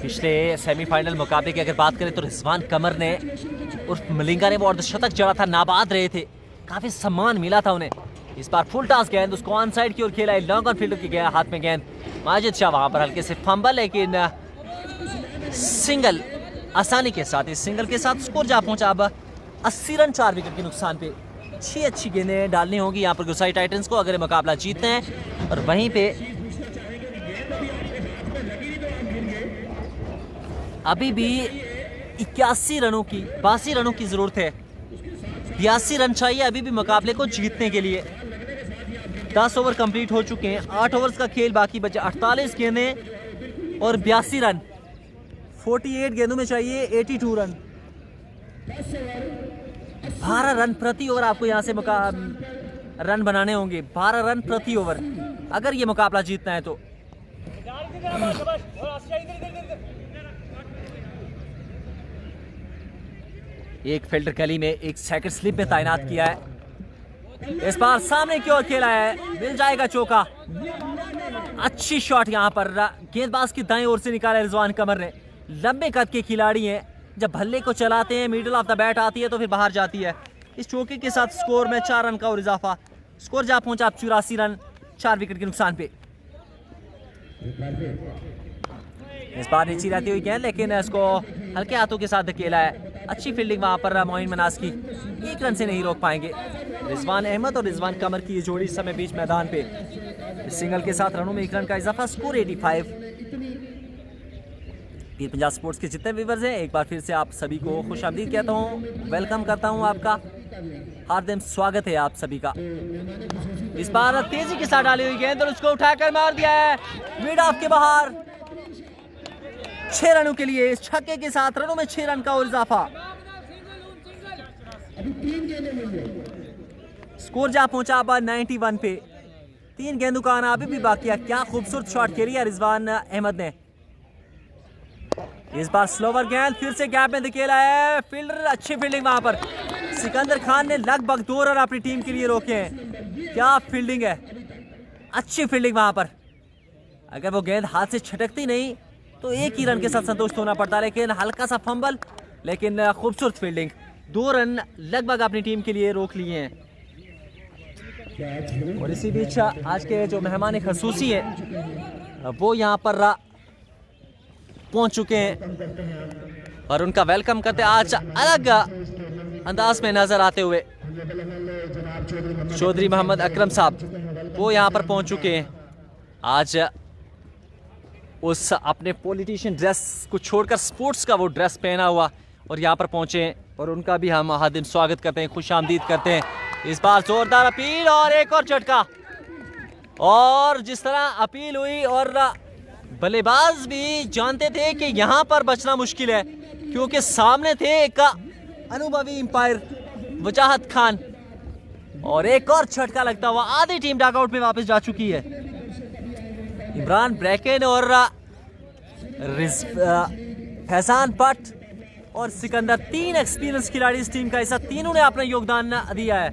पिछले सेमीफाइनल मुकाबले की अगर बात करें तो रिजवान कमर ने उर्फ मलिंगा ने वो अर्धशतक जड़ा था, नाबाद रहे थे, काफी सम्मान मिला था उन्हें। इस बार फुल टॉस गेंद उसको ऑन साइड की ओर खेला है, लॉन्ग ऑन फील्डर की गया हाथ में गेंद। माजिद शाह वहां पर हल्के से फंबल, लेकिन सिंगल आसानी के साथ, इस सिंगल के साथ स्कोर जा पहुंचा अब 80 रन 4 विकेट के नुकसान पे। 6 अच्छी गेंदें डालनी होगी यहाँ पर गुसाई टाइटंस को अगर मुकाबला जीतते हैं। और वहीं पे अभी भी 82 रनों की 82 रनों की जरूरत है। 82 रन चाहिए अभी भी मुकाबले को जीतने के लिए। 10 ओवर कंप्लीट हो चुके हैं, 8 ओवर्स का खेल बाकी बचे। 48 गेंदें और 82 रन। 48 गेंदों में चाहिए 82 रन। 12 रन प्रति ओवर आपको यहाँ से रन बनाने होंगे। 12 रन प्रति ओवर अगर ये मुकाबला जीतना है तो। एक फील्डर गली में एक सेकंड स्लिप में तैनात किया है। इस बार सामने की ओर खेला है, मिल जाएगा चौका। अच्छी शॉट यहाँ पर गेंदबाज की दाएं ओर से निकाला रिजवान कमर ने। लंबे कद के खिलाड़ी हैं, जब भल्ले को चलाते हैं मिडिल ऑफ द बैट आती है तो फिर बाहर जाती है। इस चौके के साथ स्कोर में 4 रन का और इजाफा। स्कोर जा पहुंचा 84 रन 4 विकेट के नुकसान पे। इस बार नीचे रहती हुई गेंद, लेकिन इसको हल्के हाथों के साथ धकेला है। अच्छी फील्डिंग वहां पर मोइन मनास की, 1 रन से नहीं रोक पाएंगे। रिजवान अहमद और रिजवान कमर की ये जोड़ी इस समय बीच मैदान पे। इस सिंगल के साथ रनों में 1 रन का इजाफा। स्कोर 85। पीर पंजाब स्पोर्ट्स के जितने व्यूअर्स हैं, एक बार फिर से आप सभी को खुशामदीद कहता हूँ, वेलकम करता हूँ। आपका हार्दिक स्वागत है आप सभी का। इस बार तेजी के साथ डाली हुई गेंद और उसको उठाकर मार दिया है मिड ऑफ के बाहर। 6 रनों के लिए इस छक्के के साथ रनों में 6 रन का और इजाफा। स्कोर जा पहुंचा अब 91 पे। 3 गेंदों का आना अभी भी बाकी है। क्या खूबसूरत शॉट खेली है रिजवान अहमद ने। इस बार स्लोवर गेंद, फिर से गैप में धकेला है। फील्डर अच्छी फील्डिंग वहां पर। सिकंदर खान ने लगभग 2 रन अपनी टीम के लिए रोके हैं। क्या फील्डिंग है, अच्छी फील्डिंग वहां पर। अगर वो गेंद हाथ से छटकती नहीं तो 1 ही रन के साथ संतुष्ट होना पड़ता, लेकिन हल्का सा फंबल, लेकिन खूबसूरत फील्डिंग। 2 रन लगभग अपनी टीम के लिए रोक लिए हैं। और इसी बीच आज के जो मेहमान खसूसी है वो यहाँ पर पहुंच चुके हैं और उनका वेलकम करते आज अलग अंदाज में नजर आते हुए चौधरी मोहम्मद अकरम साहब वो यहाँ पर पहुंच चुके हैं। आज उस अपने पॉलिटिशियन ड्रेस को छोड़कर स्पोर्ट्स का वो ड्रेस पहना हुआ और यहाँ पर पहुंचे हैं और उनका भी हम हार्दिक स्वागत करते हैं, खुशामदीद करते हैं। इस बार जोरदार अपील और एक और झटका। और जिस तरह अपील हुई और बल्लेबाज भी जानते थे कि यहाँ पर बचना मुश्किल है, क्योंकि सामने थे एक अनुभवी अंपायर वजाहत खान। और एक और झटका लगता हुआ आधी टीम डगआउट में वापस जा चुकी है। इमरान ब्रैकेन और फैजान भट्ट और सिकंदर, 3 एक्सपीरियंस खिलाड़ी इस टीम का हिस्सा, तीनों ने अपना योगदान दिया है।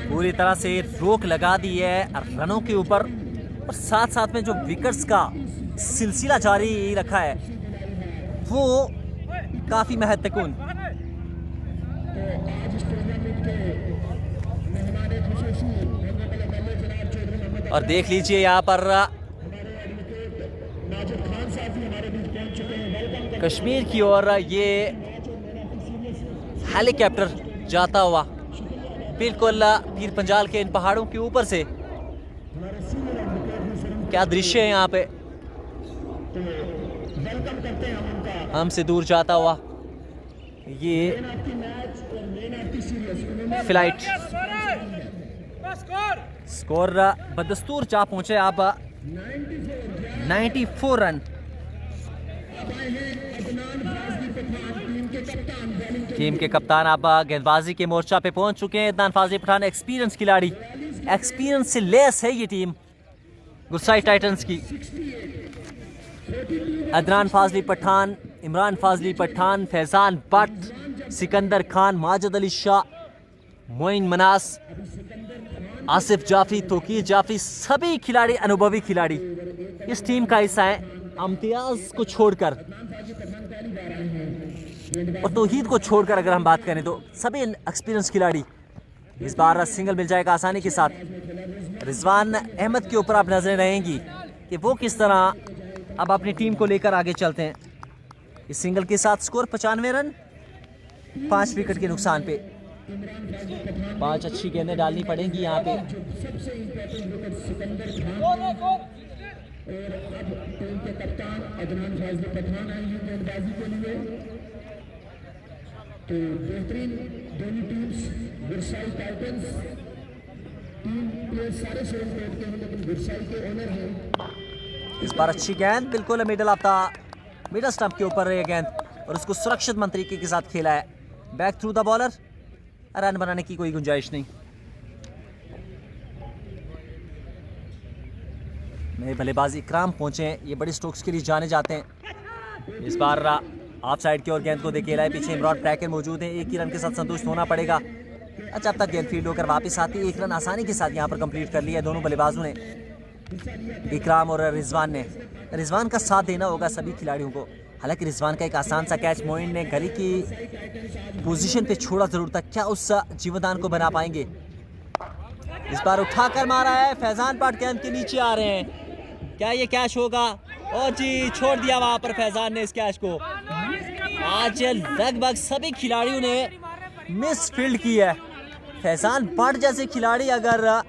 पूरी तरह से रोक लगा दी है रनों के ऊपर और साथ साथ में जो विकेट्स का सिलसिला जारी रखा है वो काफी महत्वपूर्ण। और देख लीजिए यहाँ पर कश्मीर की ओर ये हेलीकॉप्टर जाता हुआ बिल्कुल पीर पंजाल के इन पहाड़ों के ऊपर से। क्या दृश्य है यहाँ पे, हमसे दूर जाता हुआ ये फ्लाइट। स्कोर बदस्तूर जा पहुंचे आप 94 रन। टीम के कप्तान अब गेंदबाजी के मोर्चा पे पहुंच चुके हैं। अदनान फाजली पठान एक्सपीरियंस खिलाड़ी, एक्सपीरियंस से लेस है ये टीम गुस्साई टाइटंस की। अदनान फाजली पठान, इमरान फाजली पठान, फैजान भट्ट, सिकंदर खान, माजिद अली शाह, मोइन मनास, आसिफ जाफरी, तोकीर जाफरी, सभी खिलाड़ी अनुभवी खिलाड़ी इस टीम का हिस्सा है। इम्तियाज को छोड़कर और तौहीद को छोड़कर अगर हम बात करें तो सभी एक्सपीरियंस खिलाड़ी। इस बार सिंगल मिल जाएगा आसानी के साथ। रिजवान अहमद के ऊपर आप नजरें रहेंगी कि वो किस तरह अब अपनी टीम को लेकर आगे चलते हैं। इस सिंगल के साथ स्कोर 95 रन, 5 विकेट के नुकसान पे। 5 अच्छी गेंदें डालनी पड़ेंगी यहाँ पे। सबसे इम्पोर्टेंट विकेट सिकंदर खान और अब टीम के कप्तान अदनान फाजली पठान आई हैं गेंदबाजी के लिए। तो बेहतरीन दोनों teams Gursai Titans, team player सारे सेम कोड के हैं लेकिन गुरसाई के ओनर हैं। इस बार अच्छी गेंद बिल्कुल middle of the middle stump के ऊपर रही गेंद और उसको सुरक्षित तरीके के साथ खेला है। Back through the bowler, run बनाने की कोई गुंजाइश नहीं। नए बल्लेबाज इकराम पहुंचे हैं, ये बड़ी स्ट्रोक्स के लिए जाने जाते हैं। इस बार ऑफ साइड की ओर गेंद को देखेला है, पीछे इमरान ब्रैकर मौजूद हैं। एक ही रन के साथ संतुष्ट होना पड़ेगा। अच्छा, अब तक गेंद फील्ड होकर वापस आती है। 1 रन आसानी के साथ यहाँ पर कंप्लीट कर लिया है दोनों बल्लेबाजों ने, इकराम और रिजवान ने। रिजवान का साथ देना होगा सभी खिलाड़ियों को। हालांकि रिजवान का एक आसान सा कैच मोइन ने गली की पोजीशन पे छोड़ा जरूर था, क्या उस जीवनदान को बना पाएंगे? इस बार उठाकर मारा है, फैजान पाट गेंद के नीचे आ रहे हैं। क्या ये कैच होगा? और जी, छोड़ दिया वहां पर फैजान ने इस कैच को। आज लगभग सभी खिलाड़ियों ने मिस फील्ड की है। फैजान पाट जैसे खिलाड़ी अगर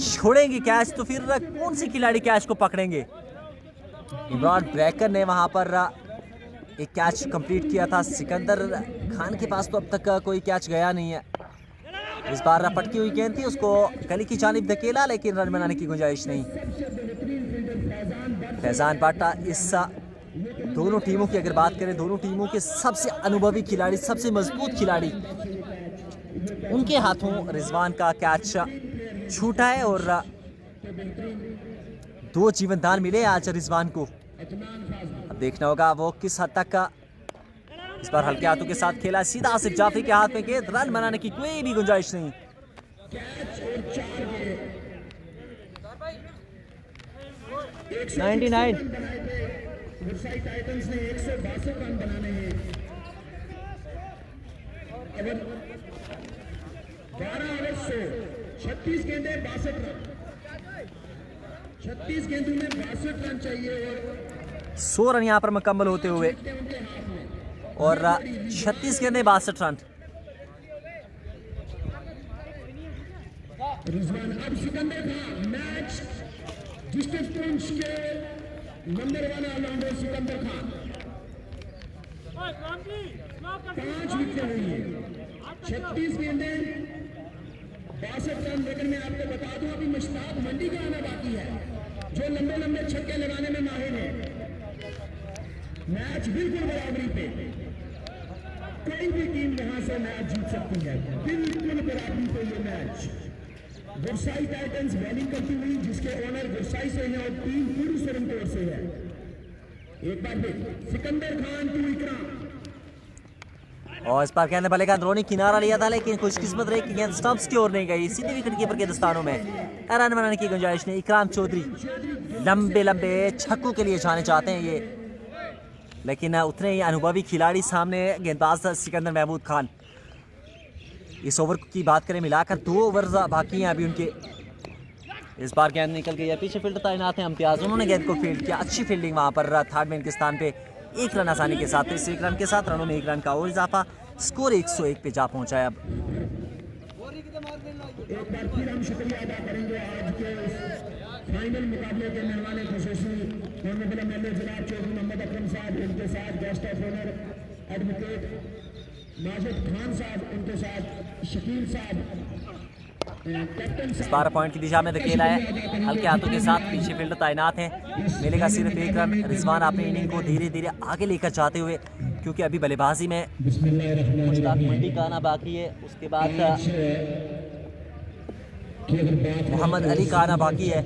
छोड़ेंगे कैच तो फिर कौन सी खिलाड़ी कैच को पकड़ेंगे? इमरान ब्रैकर ने वहां पर एक कैच कंप्लीट किया था। सिकंदर खान के पास तो अब तक कोई कैच गया नहीं है। इस बार पटकी हुई गेंद थी, उसको गली की जानिब धकेला लेकिन रन बनाने की गुंजाइश नहीं। फैजान बाटा इस दोनों टीमों की अगर बात करें, दोनों टीमों के सबसे अनुभवी खिलाड़ी, सबसे मजबूत खिलाड़ी, उनके हाथों रिजवान का कैच छूटा है और 2 जीवनदान मिले आज रिजवान को। अब देखना होगा वो किस हद तक का। इस बार हल्के हाथों के साथ खेला, सीधा आसिफ जाफरी के हाथ में गेंद, रन बनाने की कोई भी गुंजाइश नहीं। 99 गुरसाई टाइटंस ने 162 रन बनाने हैं। अगर 12 ओवर से 36 गेंदें 62 रन, 36 गेंदों में 62 रन चाहिए और 100 रन यहाँ पर मुकम्मल होते हुए और 36 गेंदें 62 रन। रिजवान अब सिकंदर खान मैच डिस्ट्रिक्ट पुंछ के number 1 allrounder Sikandar Khan 5 wicket हुई है, 36 गेंदें 62 रन। लेकिन मैं आपको बता दूं अभी मुश्ताक मंडी का आना बाकी है जो लंबे लंबे छक्के लगाने में माहिर है। मैच बिल्कुल बराबरी पे, कोई भी टीम यहां से मैच जीत सकती है, बिल्कुल बराबरी पे ये मैच। गुरसाई टाइटंस बॉलिंग करती हुई, जिसके ओनर गुरसाई से हैं और टीम पूरी सरमकोट से है। एक बार फिर सिकंदर खान टू इकराम, और इस बार कहने वाले का अंदरूनी किनारा लिया था लेकिन खुशकिस्मत रही कि गेंद स्टंप्स की ओर नहीं गई, सीधे विकेट कीपर के दस्तानों में। रन बनाने की गुंजाइश नहीं। इकराम चौधरी लंबे लंबे छक्कों के लिए जाने चाहते हैं ये, लेकिन उतने ही अनुभवी खिलाड़ी सामने गेंदबाज सिकंदर महमूद खान। इस ओवर की बात करें मिलाकर 2 ओवर बाकी हैं अभी उनके। इस बार गेंद निकल गई है, पीछे फील्डर तैनात हैं इम्तियाज, उन्होंने गेंद को फील्ड किया। अच्छी फील्डिंग वहां पर थर्ड मैन के स्थान पे 1 रन आसानी के साथ। इस 1 रन के साथ रनों में 1 रन का और इजाफा, स्कोर 101 पे जा पहुंचा है। अब एक बार फिर हम शुक्रिया अदा करेंगे आज के फाइनल मुकाबले के मेहमान खुसूसी ऑनरेबल एमएलए जनाब चौधरी मोहम्मद अकरम साहब, उनके साथ guest of honour advocate Majid Khan sahab, उनके साथ शकील साहब, कैप्टन इस बार पॉइंट की दिशा में धकेला है, हल्के हाथों के साथ पीछे फील्डर तैनात हैं। मिलेगा सिर्फ 1 रन। रिजवान अपनी इनिंग को धीरे धीरे आगे लेकर जाते हुए, क्योंकि अभी बल्लेबाजी में मुश्ताक मंडी का आना बाकी है, उसके बाद मोहम्मद अली का आना बाकी है।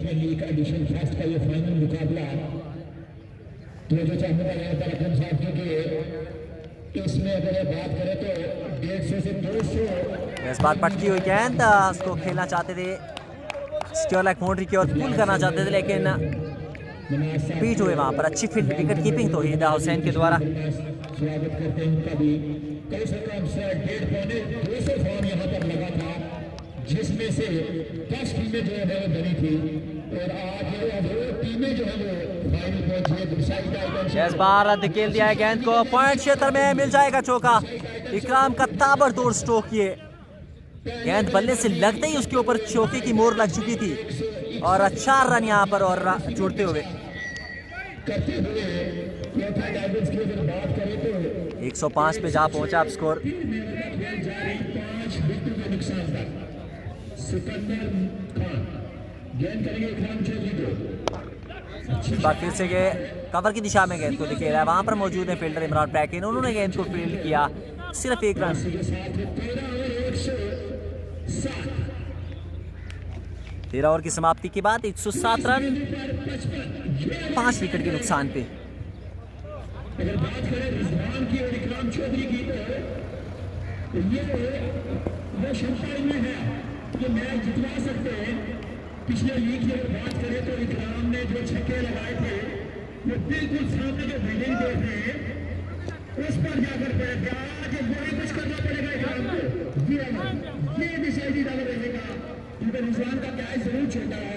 इसमें अगर बात करें तो 150 से 200 इस बार पटकी हुई गेंद, उसको खेलना चाहते थे स्क्योर लेग बाउंड्री की ओर पुल करना चाहते थे लेकिन बीट हुए वहां पर। अच्छी फील्ड विकेट कीपिंग तो हिदा हुसैन के द्वारा। स्वागत करते हैं उनका भी। कई से कम से 150 फॉर्म यहाँ पर लगा था, जिसमें से 10 टीमें जो है वो बनी थी। और आज अब टीमें जो है वो फाइनल पहुंची है। गुरसाई टाइटंस इस बार धकेल दिया है गेंद को, पॉइंट क्षेत्र में मिल जाएगा चौका। इकराम का ताबड़तोड़ स्ट्रोक, ये गेंद बल्ले से लगते ही उसके ऊपर चौके की मोहर लग चुकी थी और अच्छा रन यहाँ पर और जुड़ते हुए करते हुए कोटा डायमंड्स की अगर बात करें तो 105 पे जा पहुंचा अब स्कोर। 5 विकेट के नुकसान पर सिकंदर खान गेंद करेंगे इकराम चौधरी को। इस बार फिर से ये कवर की दिशा में गेंद को धकेला है, वहां पर मौजूद है फील्डर इमरान पैकिन, उन्होंने गेंद को फील्ड किया, सिर्फ एक रन। 13 ओवर की समाप्ति के बाद 107 रन 5 विकेट के नुकसान पे। अगर बात करें रिजवान की और इकराम चौधरी की तो ये वो क्षमता इनमें है कि मैच जितवा सकते हैं। पिछले लीग की अगर बात करें तो इकराम ने जो छक्के लगाए थे वो बिल्कुल सामने जो बिल्डिंग देख रहे हैं उस पर जाकर पड़ेगा। आज वही कुछ करना पड़ेगा इकराम को, ये डिसाइडेड अगर रहेगा क्योंकि रिजवान का क्या जरूर छोटा है।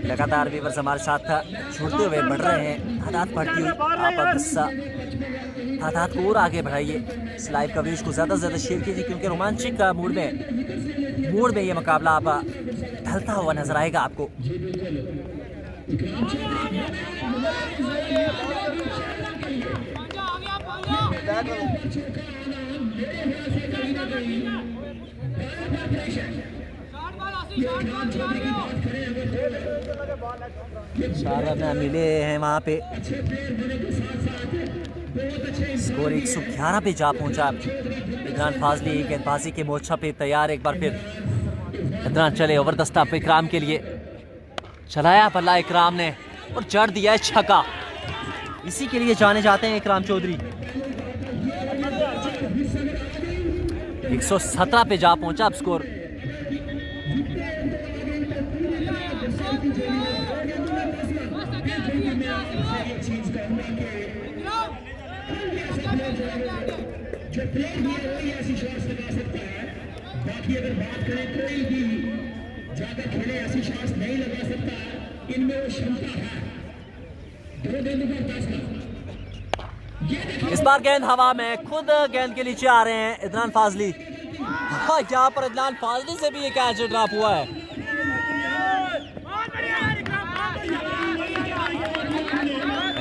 लगातार व्यूअर्स हमारे साथ छूटते हुए बढ़ रहे हैं, हालात बढ़ती हुई आप हालात को और आगे बढ़ाइए। इस लाइव कवरेज को ज़्यादा से ज़्यादा शेयर कीजिए क्योंकि रोमांचक मूड में ये मुकाबला आप ढलता हुआ नजर आएगा आपको। चार रन मिले हैं वहां पे, स्कोर 111 पे जा पहुंचा। इमरान फाजली गेंदबाजी के मोर्चा पे तैयार, एक बार फिर इमरान चले ओवर दस्ता पे इकराम के लिए, चलाया बल्ला इकराम ने और जड़ दिया है छक्का। इसी के लिए जाने जाते हैं इकराम चौधरी। 117 पे जा पहुंचा अब स्कोर। जो प्लेयर भी है वही ऐसी शॉट्स लगा सकता है, बाकी अगर बात करें कोई भी ज्यादा खेले ऐसी शॉट्स नहीं लगा सकता, इनमें वो क्षमता है। 2 गेंदों पर 10 रन। इस बार गेंद हवा में, खुद गेंद के नीचे आ रहे हैं इदनान फाजली। हाँ, यहाँ पर इदनान फाजली से भी ये कैच ड्रॉप हुआ है।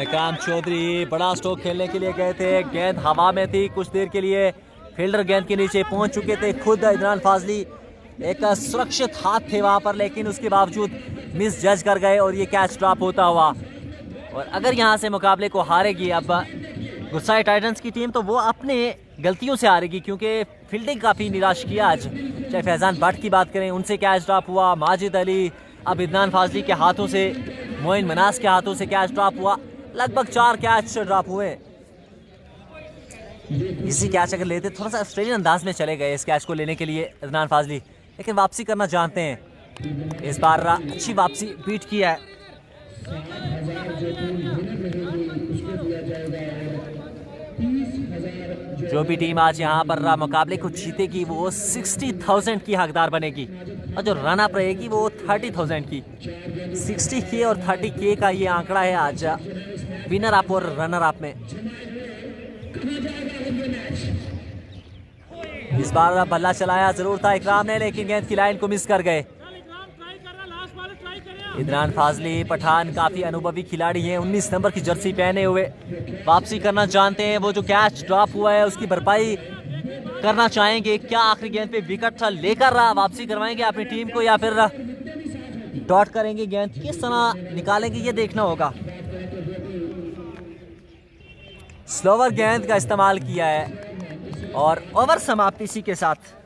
इकराम चौधरी बड़ा स्ट्रोक खेलने के लिए गए थे, गेंद हवा में थी, कुछ देर के लिए फील्डर गेंद के नीचे पहुंच चुके थे। खुद इदनान फाजली एक सुरक्षित हाथ थे वहां पर, लेकिन उसके बावजूद मिस जज कर गए और ये कैच ड्रॉप होता हुआ। और अगर यहां से मुकाबले को हारेगी अब गुरसाई टाइटंस की टीम, तो वो अपने गलतियों से हारेगी क्योंकि फील्डिंग काफ़ी निराश किया आज। चाहे फैजान भट्ट की बात करें, उनसे कैच ड्रॉप हुआ, माजिद अली, अब इदनान फाजली के हाथों से, मोइन मनास के हाथों से कैच ड्रॉप हुआ। लगभग 4 कैच ड्रॉप हुए। इसी कैच अगर लेते, थोड़ा सा ऑस्ट्रेलियन अंदाज में चले गए इस कैच को लेने के लिए इदनान फाजली, लेकिन वापसी करना जानते हैं। इस बार अच्छी वापसी बीट किया है। जो भी टीम आज यहाँ पर मुकाबले को जीतेगी वो 60,000 की हकदार बनेगी और जो रन अप रहेगी वो 30,000 की। 60K और 30K का ये आंकड़ा है आज विनर अप और रनर अप में। इस बार बल्ला चलाया जरूर था इकराम ने, लेकिन गेंद की लाइन को मिस कर गए। इदनान फाजली पठान काफी अनुभवी खिलाड़ी हैं, 19 नंबर की जर्सी पहने हुए वापसी करना जानते हैं। वो जो कैच ड्रॉप हुआ है उसकी भरपाई करना चाहेंगे। क्या आखिरी गेंद पे विकेट लेकर वापसी करवाएंगे अपनी टीम को या फिर डॉट करेंगे, गेंद किस तरह निकालेंगे ये देखना होगा। स्लोवर गेंद का इस्तेमाल किया है और ओवर समाप्ति इसी के साथ।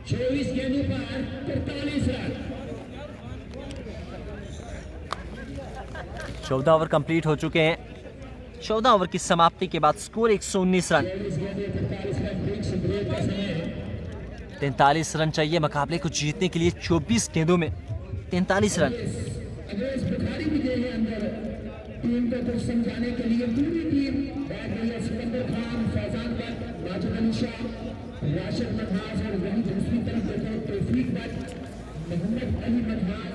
चौबीस गेंदों पर 43 रन। 14 ओवर कंप्लीट हो चुके हैं। 14 ओवर की समाप्ति के बाद स्कोर 119 रन। 43 रन चाहिए मुकाबले को जीतने के लिए। 24 गेंदों में 43 रन। टीम को कुछ समझाने के लिए पूरी टीम बैठ गई है। सिकंदर खान, फैजान भट्ट, माजिद अली शाह, राशिद मनहास और वही दूसरी तरफ देखें तौफीक भट्ट, मोहम्मद अली मनहास।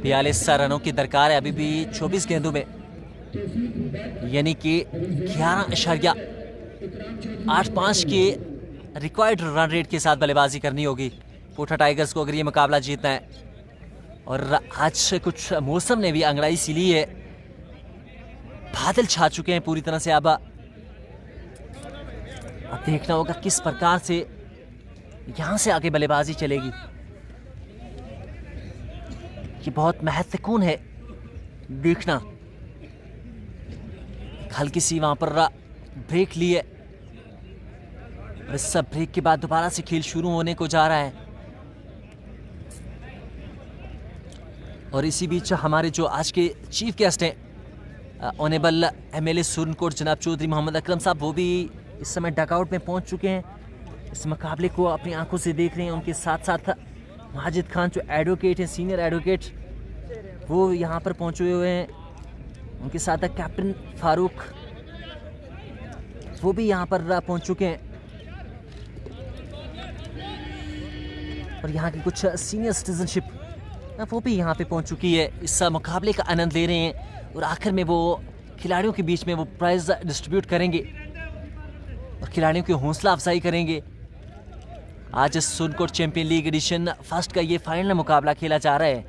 42 रनों की दरकार है अभी भी 24 गेंदों में, यानी कि 11.85 के रिक्वायर्ड रन रेट के साथ बल्लेबाजी करनी होगी कोटा टाइगर्स को अगर ये मुकाबला जीतना है। और आज कुछ मौसम ने भी अंगड़ाई सी ली है, बादल छा चुके हैं पूरी तरह से। अब देखना होगा किस प्रकार से यहां से आगे बल्लेबाजी चलेगी। ये बहुत महत्वपूर्ण है देखना। हल्की सी वहां पर ब्रेक ली है और इस सब ब्रेक के बाद दोबारा से खेल शुरू होने को जा रहा है। और इसी बीच हमारे जो आज के चीफ गेस्ट हैं ऑनेबल एमएलए सुरनकोट जनाब चौधरी मोहम्मद अकरम साहब, वो भी इस समय डकआउट में पहुंच चुके हैं। इस मुकाबले को अपनी आंखों से देख रहे हैं। उनके साथ साथ माजिद खान जो एडवोकेट हैं, सीनियर एडवोकेट, वो यहाँ पर पहुंचे हुए हैं। उनके साथ कैप्टन फारूक, वो भी यहाँ पर पहुंच चुके हैं। और यहाँ की कुछ सीनियर सिटीजनशिप वो भी यहाँ पे पहुंच चुकी है, इस मुकाबले का आनंद ले रहे हैं। और आखिर में वो खिलाड़ियों के बीच में वो प्राइज डिस्ट्रीब्यूट करेंगे और खिलाड़ियों की हौसला अफजाई करेंगे। आज Surankote champion league edition first का ये फाइनल मुकाबला खेला जा रहा है।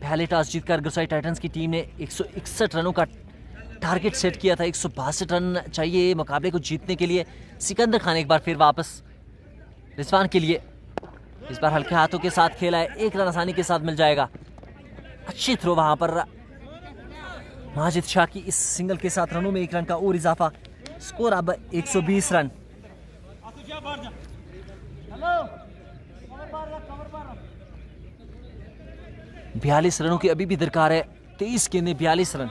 पहले टॉस जीतकर गुरसाई टाइटंस की टीम ने 161 रनों का टारगेट सेट किया था। 162 रन चाहिए मुकाबले को जीतने के लिए। सिकंदर खान एक बार फिर वापस रिजवान के लिए, इस बार हल्के हाथों के साथ खेला है, 1 रन आसानी के साथ मिल जाएगा। अच्छी थ्रो वहां पर माजिद शाह की इस सिंगल के साथ रनों में 1 रन का और इजाफा। स्कोर अब 120 रन। बयालीस रनों की अभी भी दरकार है। 23 गेंदें 42 रन।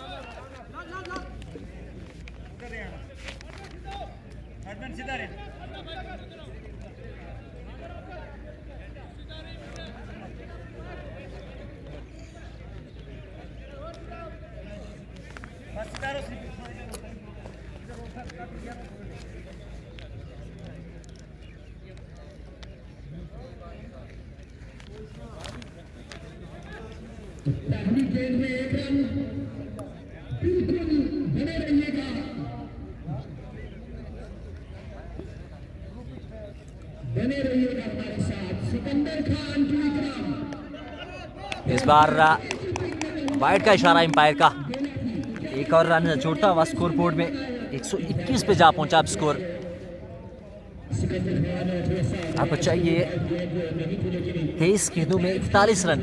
पहली गेंद में 1 रन, बिल्कुल बने रहिएगा। बने रहिएगा हमारे साथ। सिकंदर खान टू इकराम। इस बार वाइड का इशारा एम्पायर का। एक और रन जोड़ता हुआ स्कोर बोर्ड में 121 पे जा पहुंचा अब स्कोर। आपको चाहिए 23 गेंदों में 41 रन।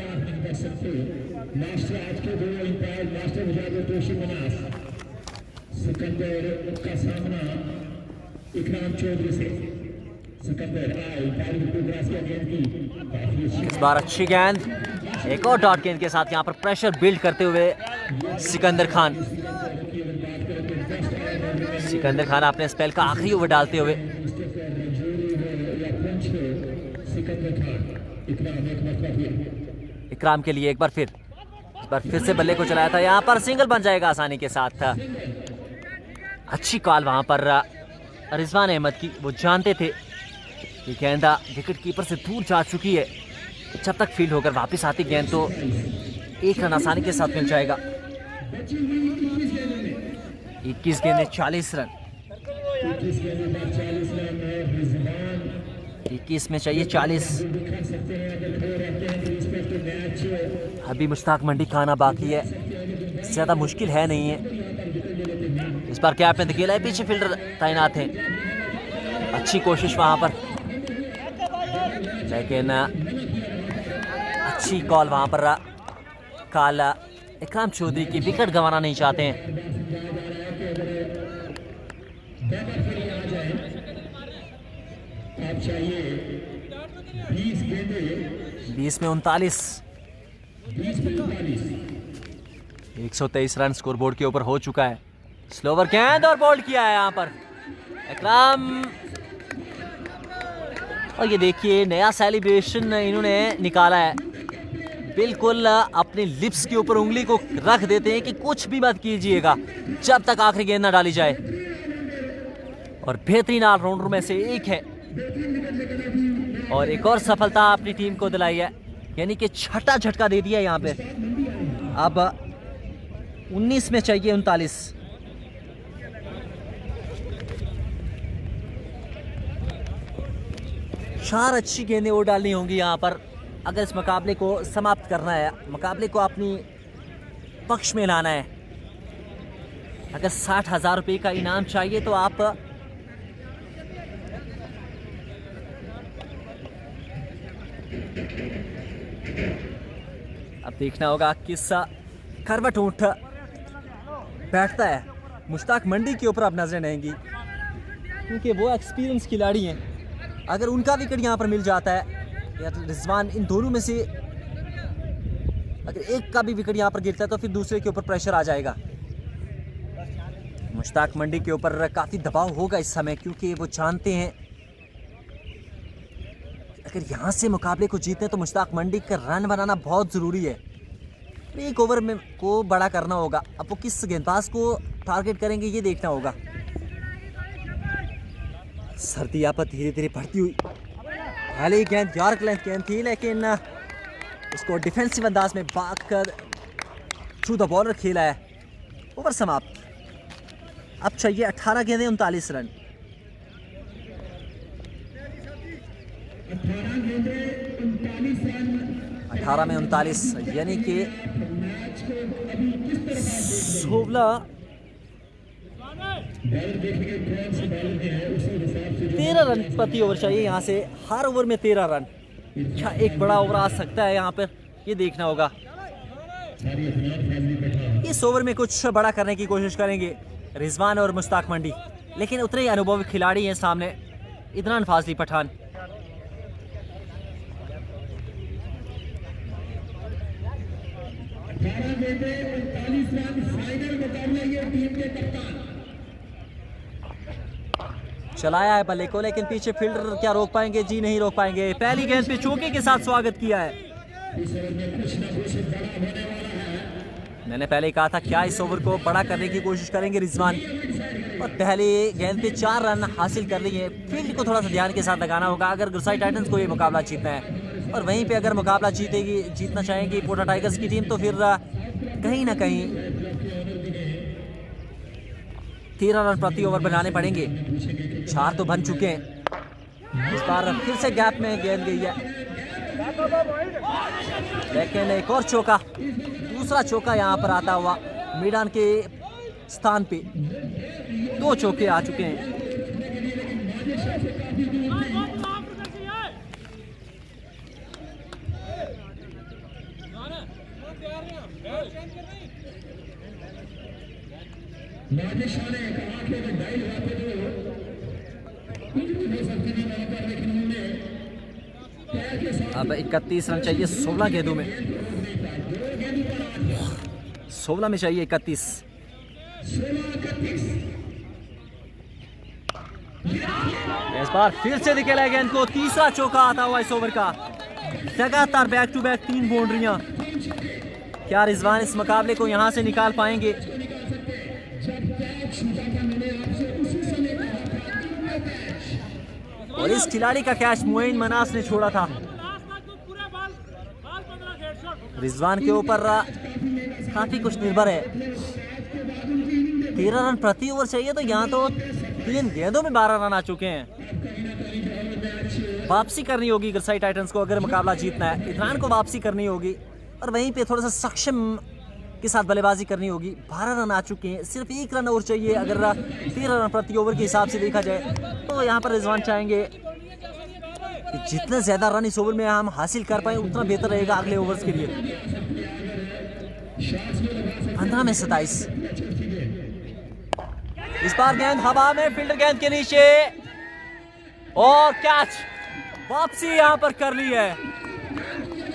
सिकंदर का सामना इकराम चौधरी से। सिकंदर इस बार अच्छी गेंद, एक और डॉट गेंद के साथ यहाँ पर प्रेशर बिल्ड करते हुए सिकंदर खान। सिकंदर खान अपने स्पेल का आखिरी ओवर डालते हुए। इकराम के लिए एक बार फिर, इस बार फिर से बल्ले को चलाया था, यहाँ पर सिंगल बन जाएगा आसानी के साथ। अच्छी कॉल वहां पर रिजवान अहमद की। वो जानते थे कि गेंदा विकेट कीपर से दूर जा चुकी है, जब तक फील्ड होकर वापस आती गेंद तो 1 रन आसानी के साथ मिल जाएगा। 21 गेंदें 40 रन। 21 में चाहिए 40। अभी मुश्ताक मंडी का आना बाकी है, ज्यादा मुश्किल है नहीं है। इस बार कैप में धकेला है, पीछे फील्डर तैनात हैं। अच्छी कोशिश वहां पर, लेकिन अच्छी कॉल वहां पर। कॉल इकराम चौधरी की विकेट गंवाना नहीं चाहते हैं। आप चाहिए 20 गेंदें, 20 में 39, 20 में 39। 123 रन स्कोर बोर्ड के ऊपर हो चुका है। स्लोवर गेंद और बोल्ड किया है यहाँ पर इकराम। और ये देखिए नया सेलिब्रेशन इन्होंने निकाला है। बिल्कुल अपने लिप्स के ऊपर उंगली को रख देते हैं कि कुछ भी मत कीजिएगा जब तक आखिरी गेंद ना डाली जाए। और बेहतरीन ऑलराउंडर में से एक है और एक और सफलता अपनी टीम को दिलाई है, यानी कि छठा झटका दे दिया यहाँ पे। अब 19 में चाहिए 39। चार अच्छी गेंदें और डालनी होंगी यहाँ पर अगर इस मुकाबले को समाप्त करना है, मुकाबले को अपनी पक्ष में लाना है। अगर 60,000 रुपये का इनाम चाहिए तो आप अब देखना होगा किस करवट उठ बैठता है। मुश्ताक मंडी के ऊपर अब नजरें रहेंगी क्योंकि वो एक्सपीरियंस खिलाड़ी हैं। अगर उनका विकेट यहाँ पर मिल जाता है या रिजवान, इन दोनों में से अगर एक का भी विकेट यहाँ पर गिरता है तो फिर दूसरे के ऊपर प्रेशर आ जाएगा। मुश्ताक मंडी के ऊपर काफ़ी दबाव होगा इस समय क्योंकि वो जानते हैं अगर यहाँ से मुकाबले को जीतने तो मुश्ताक मंडी का रन बनाना बहुत ज़रूरी है। एक ओवर में को बड़ा करना होगा। अब वो किस गेंदबाज को टारगेट करेंगे ये देखना होगा। सर्दी यहाँ पर धीरे धीरे बढ़ती हुई, पहले गेंद यॉर्क लेंथ गेंद थी लेकिन उसको डिफेंसिव अंदाज में भाग कर थ्रू द बॉलर खेला है। ओवर समाप्त। अब चाहिए 18 गेंदें 39 रन। 18 में 39 यानी कि 13 रन प्रति ओवर चाहिए यहाँ से। हर ओवर में 13 रन। क्या एक बड़ा ओवर आ सकता है यहाँ पर, ये देखना होगा। इस ओवर में कुछ बड़ा करने की कोशिश करेंगे रिजवान और मुश्ताक मंडी, लेकिन उतने ही अनुभवी खिलाड़ी हैं सामने, इदरान फाजली पठान। चलाया है बल्ले को लेकिन पीछे फील्डर क्या रोक पाएंगे? जी नहीं रोक पाएंगे। पहली गेंद पे चौके के साथ स्वागत किया है। मैंने पहले कहा था क्या इस ओवर को बड़ा करने की कोशिश करेंगे रिजवान, और पहले गेंद पे 4 रन हासिल कर लिए। फील्ड को थोड़ा सा ध्यान के साथ लगाना होगा अगर गुरसाई टाइटंस को ये मुकाबला जीतना है। और वहीं पे अगर मुकाबला जीतना चाहेंगी पोटा टाइगर्स की टीम तो फिर कहीं ना कहीं 13 रन प्रति ओवर बनाने पड़ेंगे। 4 तो बन चुके हैं। इस बार फिर से गैप में गेंद गई है लेकिन एक और चौका, दूसरा चौका यहाँ पर आता हुआ मैदान के स्थान पे। 2 चौके आ चुके हैं। अब 31 रन चाहिए 16 गेंदों में। 16 में चाहिए 31। इस बार फिर से निकला गेंद को। तीसरा चौका आता हुआ इस ओवर का। लगातार बैक टू बैक 3 बाउंड्रियां। क्या रिजवान इस मुकाबले को यहां से निकाल पाएंगे? और इस खिलाड़ी का कैच मोइन मनास ने छोड़ा था। रिजवान के ऊपर काफी कुछ निर्भर है। 13 रन प्रति ओवर चाहिए तो यहाँ तो 3 गेंदों में 12 रन आ चुके हैं। वापसी करनी होगी गुरसाई टाइटंस को अगर मुकाबला जीतना है। इदरान को वापसी करनी होगी और वहीं पे थोड़ा सा सक्षम के साथ बल्लेबाजी करनी होगी। 12 रन आ चुके हैं, सिर्फ 1 रन और चाहिए। अगर 13 रन प्रति ओवर के हिसाब से देखा जाए तो यहाँ पर रिजवान चाहेंगे कि जितने ज्यादा रन इस ओवर में हम हासिल कर पाए उतना बेहतर रहेगा अगले ओवर्स के लिए। 15 में 27। इस बार गेंद हवा में, फील्डर गेंद के नीचे और कैच। वापसी यहाँ पर कर ली है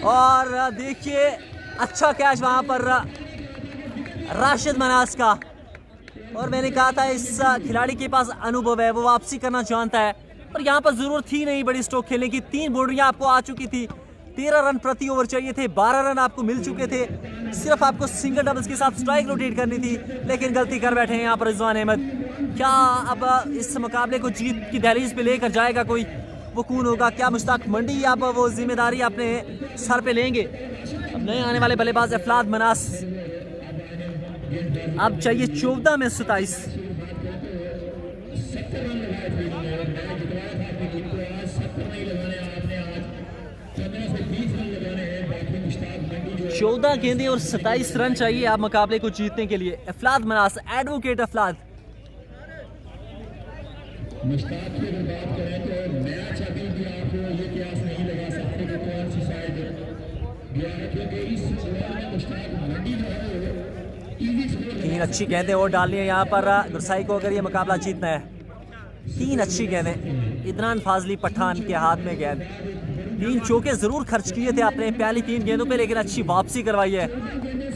और देखिए अच्छा कैच वहां पर राशिद मनास का। और मैंने कहा था इस खिलाड़ी के पास अनुभव है, वो वापसी करना जानता है। और यहाँ पर जरूरत थी नहीं बड़ी स्ट्रोक खेलने की। 3 बाउंड्रियां आपको आ चुकी थी 13 रन प्रति ओवर चाहिए थे, 12 रन आपको मिल चुके थे। सिर्फ आपको सिंगल डबल्स के साथ स्ट्राइक रोटेट करनी थी, लेकिन गलती कर बैठे हैं यहाँ पर रिजवान अहमद। क्या अब इस मुकाबले को जीत की दहलीज पे लेकर जाएगा कोई? वो कौन होगा? क्या मुश्ताक मंडी अब वो जिम्मेदारी अपने सर पे लेंगे? अब नए आने वाले बल्लेबाज अफलाद मनास। अब चाहिए 14 में 27। चौदह गेंदें और 27 रन चाहिए आप मुकाबले को जीतने के लिए। अफलाद मनास, एडवोकेट अफलाद। मुश्ताक की अगर बात करें तो मैच अभी भी आप ये कयास नहीं लगा सकते कि कौन सी साइड गया है, क्योंकि इस ओवर में मुश्ताक मंडी जो है इजी स्कोर 3 अच्छी गेंदें और डालनी है यहाँ पर गुरसाई को अगर ये मुकाबला जीतना है। 3 अच्छी गेंदें, इदनान फाजली पठान के हाथ में गेंद। 3 चौके जरूर खर्च किए थे आपने पहली 3 गेंदों पे, लेकिन अच्छी वापसी करवाई है।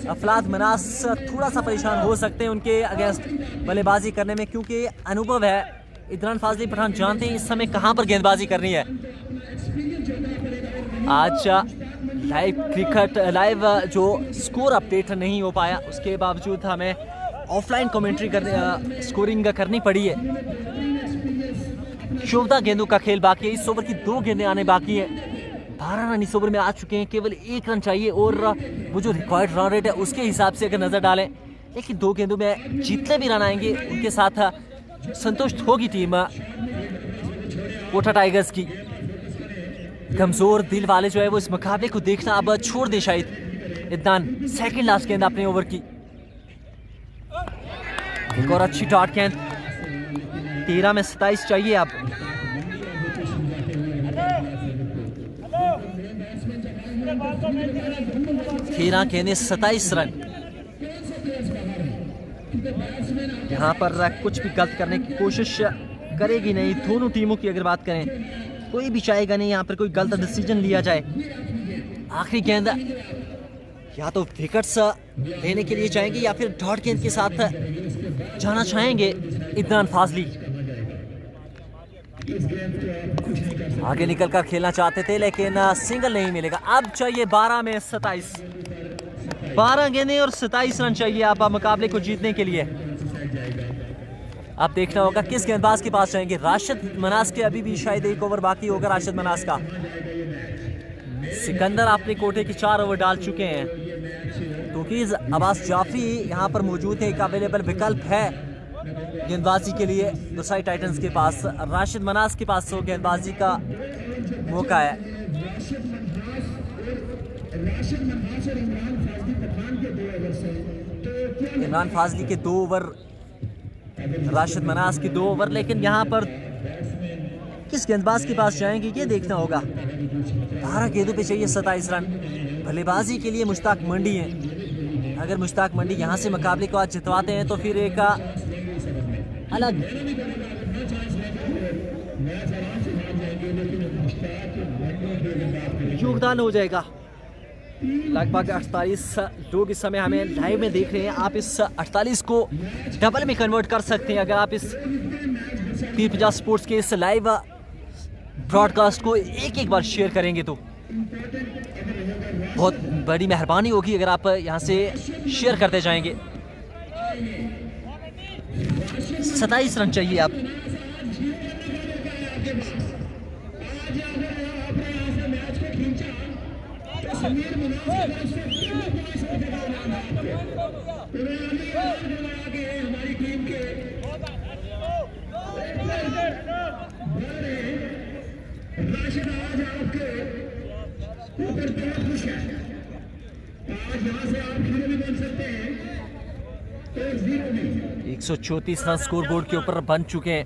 अफलाद मनास थोड़ा सा परेशान हो सकते हैं उनके अगेंस्ट बल्लेबाजी करने में, क्योंकि अनुभव है। इदनान फाजली पठान जानते हैं इस समय कहां पर गेंदबाजी करनी है। आज लाइव क्रिकेट लाइव जो स्कोर अपडेट नहीं हो पाया, उसके बावजूद हमें ऑफलाइन कमेंट्री करने स्कोरिंग करनी पड़ी है। 14 गेंदों का खेल बाकी है। इस ओवर की 2 गेंदें आने बाकी है। 12 रन इस ओवर में आ चुके हैं, केवल 1 रन चाहिए। और वो जो रिक्वायर्ड रन रेट है उसके हिसाब से अगर नजर डालें, लेकिन 2 गेंदों में जितने भी रन आएंगे उनके साथ संतुष्ट होगी टीम कोटा टाइगर्स की। कमजोर दिल वाले जो है वो इस मुकाबले को देखना अब छोड़ दे शायद। इदनान, सेकंड लास्ट गेंद अपने ओवर की। एक और अच्छी डॉट गेंद। 13 में 27 चाहिए अब। तेरह गेंदें 27 रन। यहाँ पर कुछ भी गलत करने की कोशिश करेगी नहीं दोनों टीमों की। अगर बात करें, कोई भी चाहेगा नहीं यहाँ पर कोई गलत डिसीजन लिया जाए। आखिरी गेंद या तो विकेट्स लेने के लिए चाहेंगे या फिर डॉट गेंद के साथ जाना चाहेंगे इदनान फाजली। आगे निकलकर खेलना चाहते थे, लेकिन सिंगल नहीं मिलेगा। अब चाहिए 12 में 27। 12 गेंदें और 27 रन चाहिए आप मुकाबले को जीतने के लिए। अब देखना होगा किस गेंदबाज के पास जाएंगे। राशिद मनास के अभी भी शायद 1 ओवर बाकी होगा राशिद मनास का। सिकंदर अपने कोटे की 4 ओवर डाल चुके हैं। क्योंकि अब्बास जाफरी यहाँ पर मौजूद है, एक अवेलेबल विकल्प है गेंदबाजी के लिए गुरसाई टाइटंस के पास। राशिद मनास के पास तो गेंदबाजी का मौका है। इमरान फाजली के 2 ओवर, राशिद मनास के 2 ओवर। लेकिन यहाँ पर किस गेंदबाज के पास जाएंगे ये देखना होगा। 12 गेंदों पे चाहिए 27 रन। बल्लेबाजी के लिए मुश्ताक मंडी है। अगर मुश्ताक मंडी यहाँ से मुकाबले को आज जितवाते हैं तो फिर एक अलग योगदान हो जाएगा। लगभग 48 लोग इस समय हमें लाइव में देख रहे हैं। आप इस 48 को डबल में कन्वर्ट कर सकते हैं अगर आप इस पीर पंजाब स्पोर्ट्स के इस लाइव ब्रॉडकास्ट को एक बार शेयर करेंगे तो बहुत बड़ी मेहरबानी होगी अगर आप यहां से शेयर करते जाएंगे। 27 रन चाहिए आप। राशिद आज आपके ऊपर बहुत खुश है। आज यहाँ से आप हीरो भी बन सकते हैं। 134 रन स्कोर बोर्ड के ऊपर बन चुके हैं,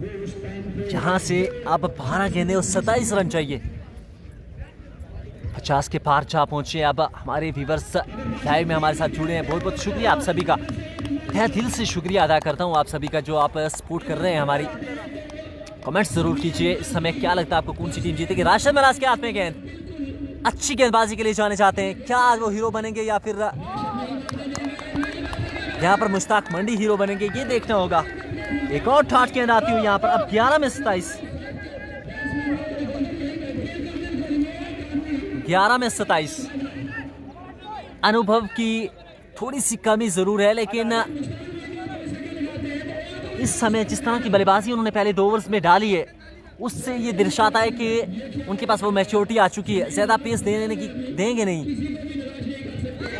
जहां से अब 12 गेंदें और 27 रन चाहिए। 50 के पार जा पहुंचे। अब हमारे व्यूवर्स लाइव में हमारे साथ जुड़े हैं, बहुत बहुत शुक्रिया आप सभी का। मैं दिल से शुक्रिया अदा करता हूं आप सभी का जो आप सपोर्ट कर रहे हैं हमारी। कमेंट्स जरूर कीजिए इस समय क्या लगता है आपको कौन सी टीम जीतेगी। राशिद मनास के हाथ में गेंद, अच्छी गेंदबाजी के लिए जाने चाहते हैं। क्या आज वो हीरो बनेंगे या फिर यहाँ पर मुश्ताक मंडी हीरो बनेंगे, ये देखना होगा। एक और ठाठ गेंद आती हुई यहाँ पर। अब 11 में 27 11 में 27। अनुभव की थोड़ी सी कमी जरूर है, लेकिन इस समय जिस तरह की बल्लेबाजी उन्होंने पहले 2 ओवर्स में डाली है, उससे ये दर्शाता है कि उनके पास वो मैच्योरिटी आ चुकी है, ज्यादा पेस देंगे नहीं।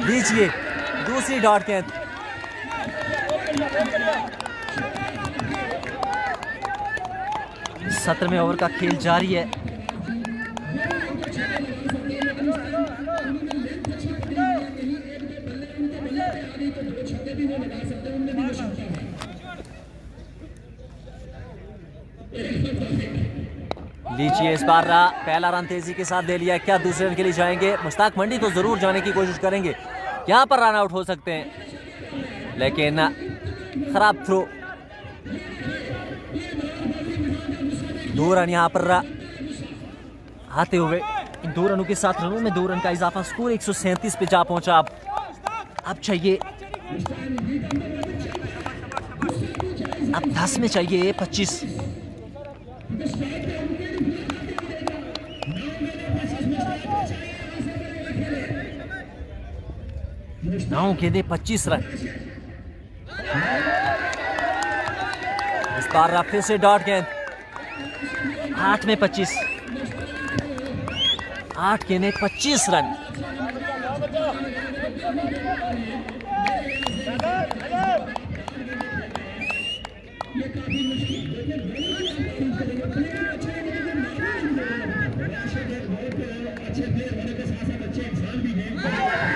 लीजिए दूसरी डॉट गेंद। सत्र में ओवर का खेल जारी है। लीजिए इस बार पहला रन तेजी के साथ दे लिया। क्या दूसरे रन के लिए जाएंगे? मुश्ताक मंडी तो जरूर जाने की कोशिश करेंगे, यहाँ पर रन आउट हो सकते हैं, लेकिन खराब थ्रो। 2 रन यहाँ पर आते हुए, इन 2 रनों के साथ रनों में 2 रन का इजाफा, स्कोर 137 पे जा पहुंचा। अब चाहिए, अब 10 में चाहिए 25। नौ गेंदे 25 रन। इस बार फिर से डॉट गेंद। 8 में 25, 8 गेंदे 25 रन।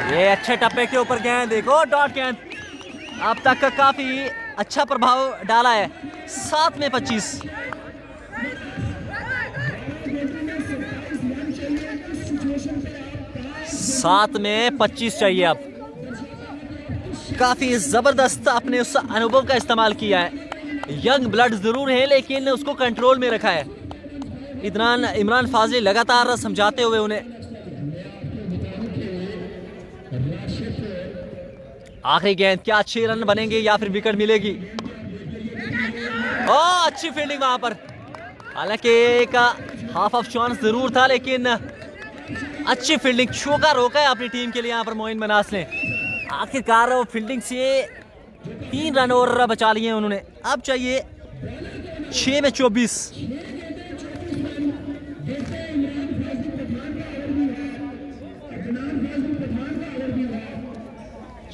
ये अच्छे टप्पे के ऊपर गेंद, देखो डॉट गेंद। अब तक का काफी अच्छा प्रभाव डाला है। 7 में 25। 7 में 25 चाहिए। अब काफी जबरदस्त अपने उस अनुभव का इस्तेमाल किया है। यंग ब्लड जरूर है, लेकिन उसको कंट्रोल में रखा है। इमरान फाजली लगातार समझाते हुए उन्हें। आखिरी गेंद, क्या 6 रन बनेंगे या फिर विकेट मिलेगी? अच्छी फील्डिंग वहां पर। हालांकि एक हाफ ऑफ चांस जरूर था, लेकिन अच्छी फील्डिंग, चौका रोका है अपनी टीम के लिए यहाँ पर मोइन मनास ने। आखिरकार वो फील्डिंग से 3 रन और बचा लिए उन्होंने। अब चाहिए 6 में 24।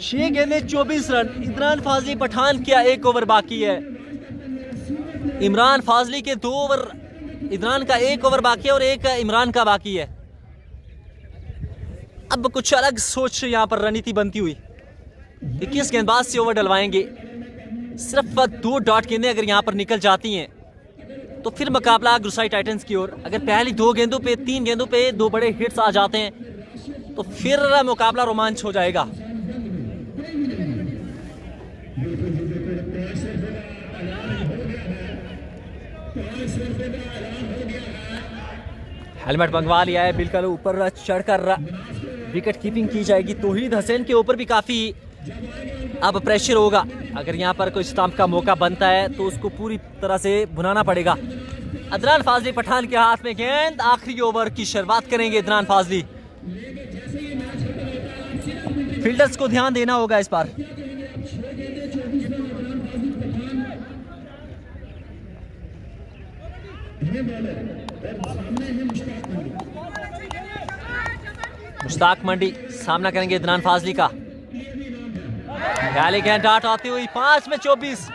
6 गेंदें 24 रन। इमरान फाजली पठान क्या 1 ओवर बाकी है। इमरान फाजली के 2 ओवर, इमरान का 1 ओवर बाकी है और 1 इमरान का बाकी है। अब कुछ अलग सोच यहाँ पर रणनीति बनती हुई। 21 गेंदबाज से ओवर डलवाएंगे। सिर्फ 2 डॉट गेंदें अगर यहाँ पर निकल जाती हैं तो फिर मुकाबला गुरसाई टाइटंस की ओर। अगर पहली 2 गेंदों पे, 3 गेंदों पे 2 बड़े हिट्स आ जाते हैं तो फिर मुकाबला रोमांच हो जाएगा। हेलमेट मंगवा लिया है, बिल्कुल ऊपर चढ़कर विकेट कीपिंग की जाएगी। तौहीद हसैन के ऊपर भी काफी अब प्रेशर होगा। अगर यहाँ पर कोई स्टंप का मौका बनता है तो उसको पूरी तरह से भुनाना पड़ेगा। अदनान फाजली पठान के हाथ में गेंद। आखिरी ओवर की शुरुआत करेंगे अदनान फाजली। फील्डर्स को ध्यान देना होगा इस बार। मुश्ताक मंडी सामना करेंगे अदनान फाजली का। पहली गेंद डाट आती हुई 5 में 24।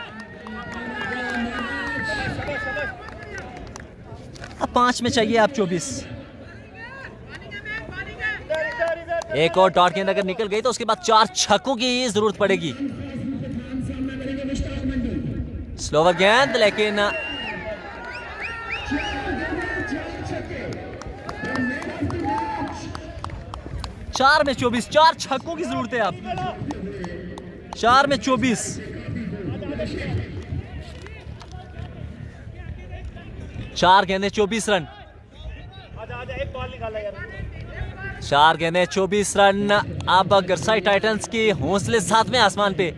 अब 5 में चाहिए अब 24। एक और डॉट गेंद अगर निकल गई तो उसके बाद 4 छक्कों की जरूरत पड़ेगी। स्लोवर गेंद, लेकिन 4 में 24। 4 छक्कों की जरूरत है अब। 4 में 24। 4 गेंदें 24 रन। 4 गेंदें 24 रन। अब गुरसाई टाइटंस के हौसले 7वें आसमान पे।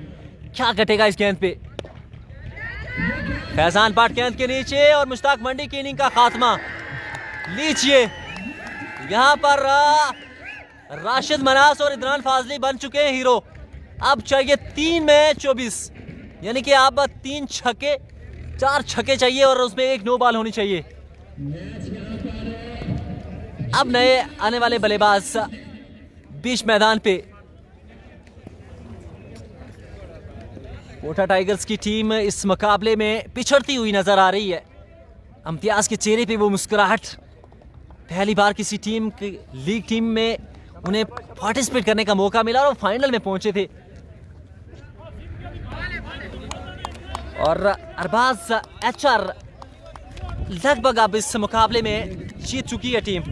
क्या घटेगा इस गेंद पे? फैजान पाट गेंद के नीचे और मुश्ताक मंडी की इनिंग का खात्मा। लीजिए यहाँ पर राशिद मनास और इदरान फाजली बन चुके हैं हीरो। अब चाहिए 3 में 24, यानी कि अब 4 छक्के चाहिए और उसमें 1 नो बॉल होनी चाहिए। अब नए आने वाले बल्लेबाज बीच मैदान पे। कोटा टाइगर्स की टीम इस मुकाबले में पिछड़ती हुई नजर आ रही है। इम्तियाज के चेहरे पे वो मुस्कुराहट, पहली बार किसी टीम की लीग टीम में उन्हें पार्टिसिपेट करने का मौका मिला और वो फाइनल में पहुंचे थे। और अरबाज एचआर लगभग अब इस मुकाबले में जीत चुकी है टीम।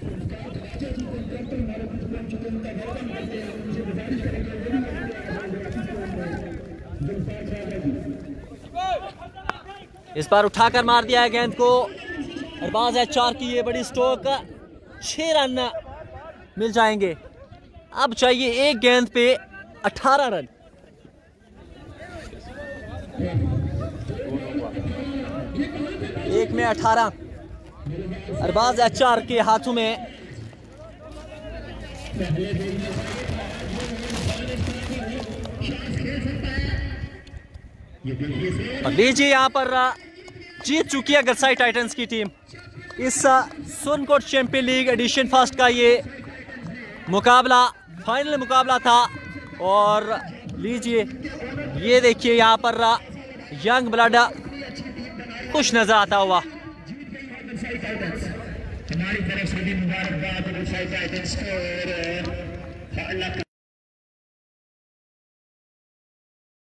इस बार उठाकर मार दिया है गेंद को। अरबाज एचआर की ये बड़ी स्ट्रोक, 6 रन मिल जाएंगे। अब चाहिए एक गेंद पे 18 रन। एक में 18 अरबाज एचआर के हाथों में। लीजिए यहाँ पर जीत चुकी है गरसाई टाइटंस की टीम इस Surankote champion league edition first का ये मुकाबला, फाइनल मुकाबला था। और लीजिए ये देखिए यहाँ पर यंग ब्लड खुश नजर आता हुआ। हमारी तरफ से भी मुबारकबाद गरसाई टाइटंस को और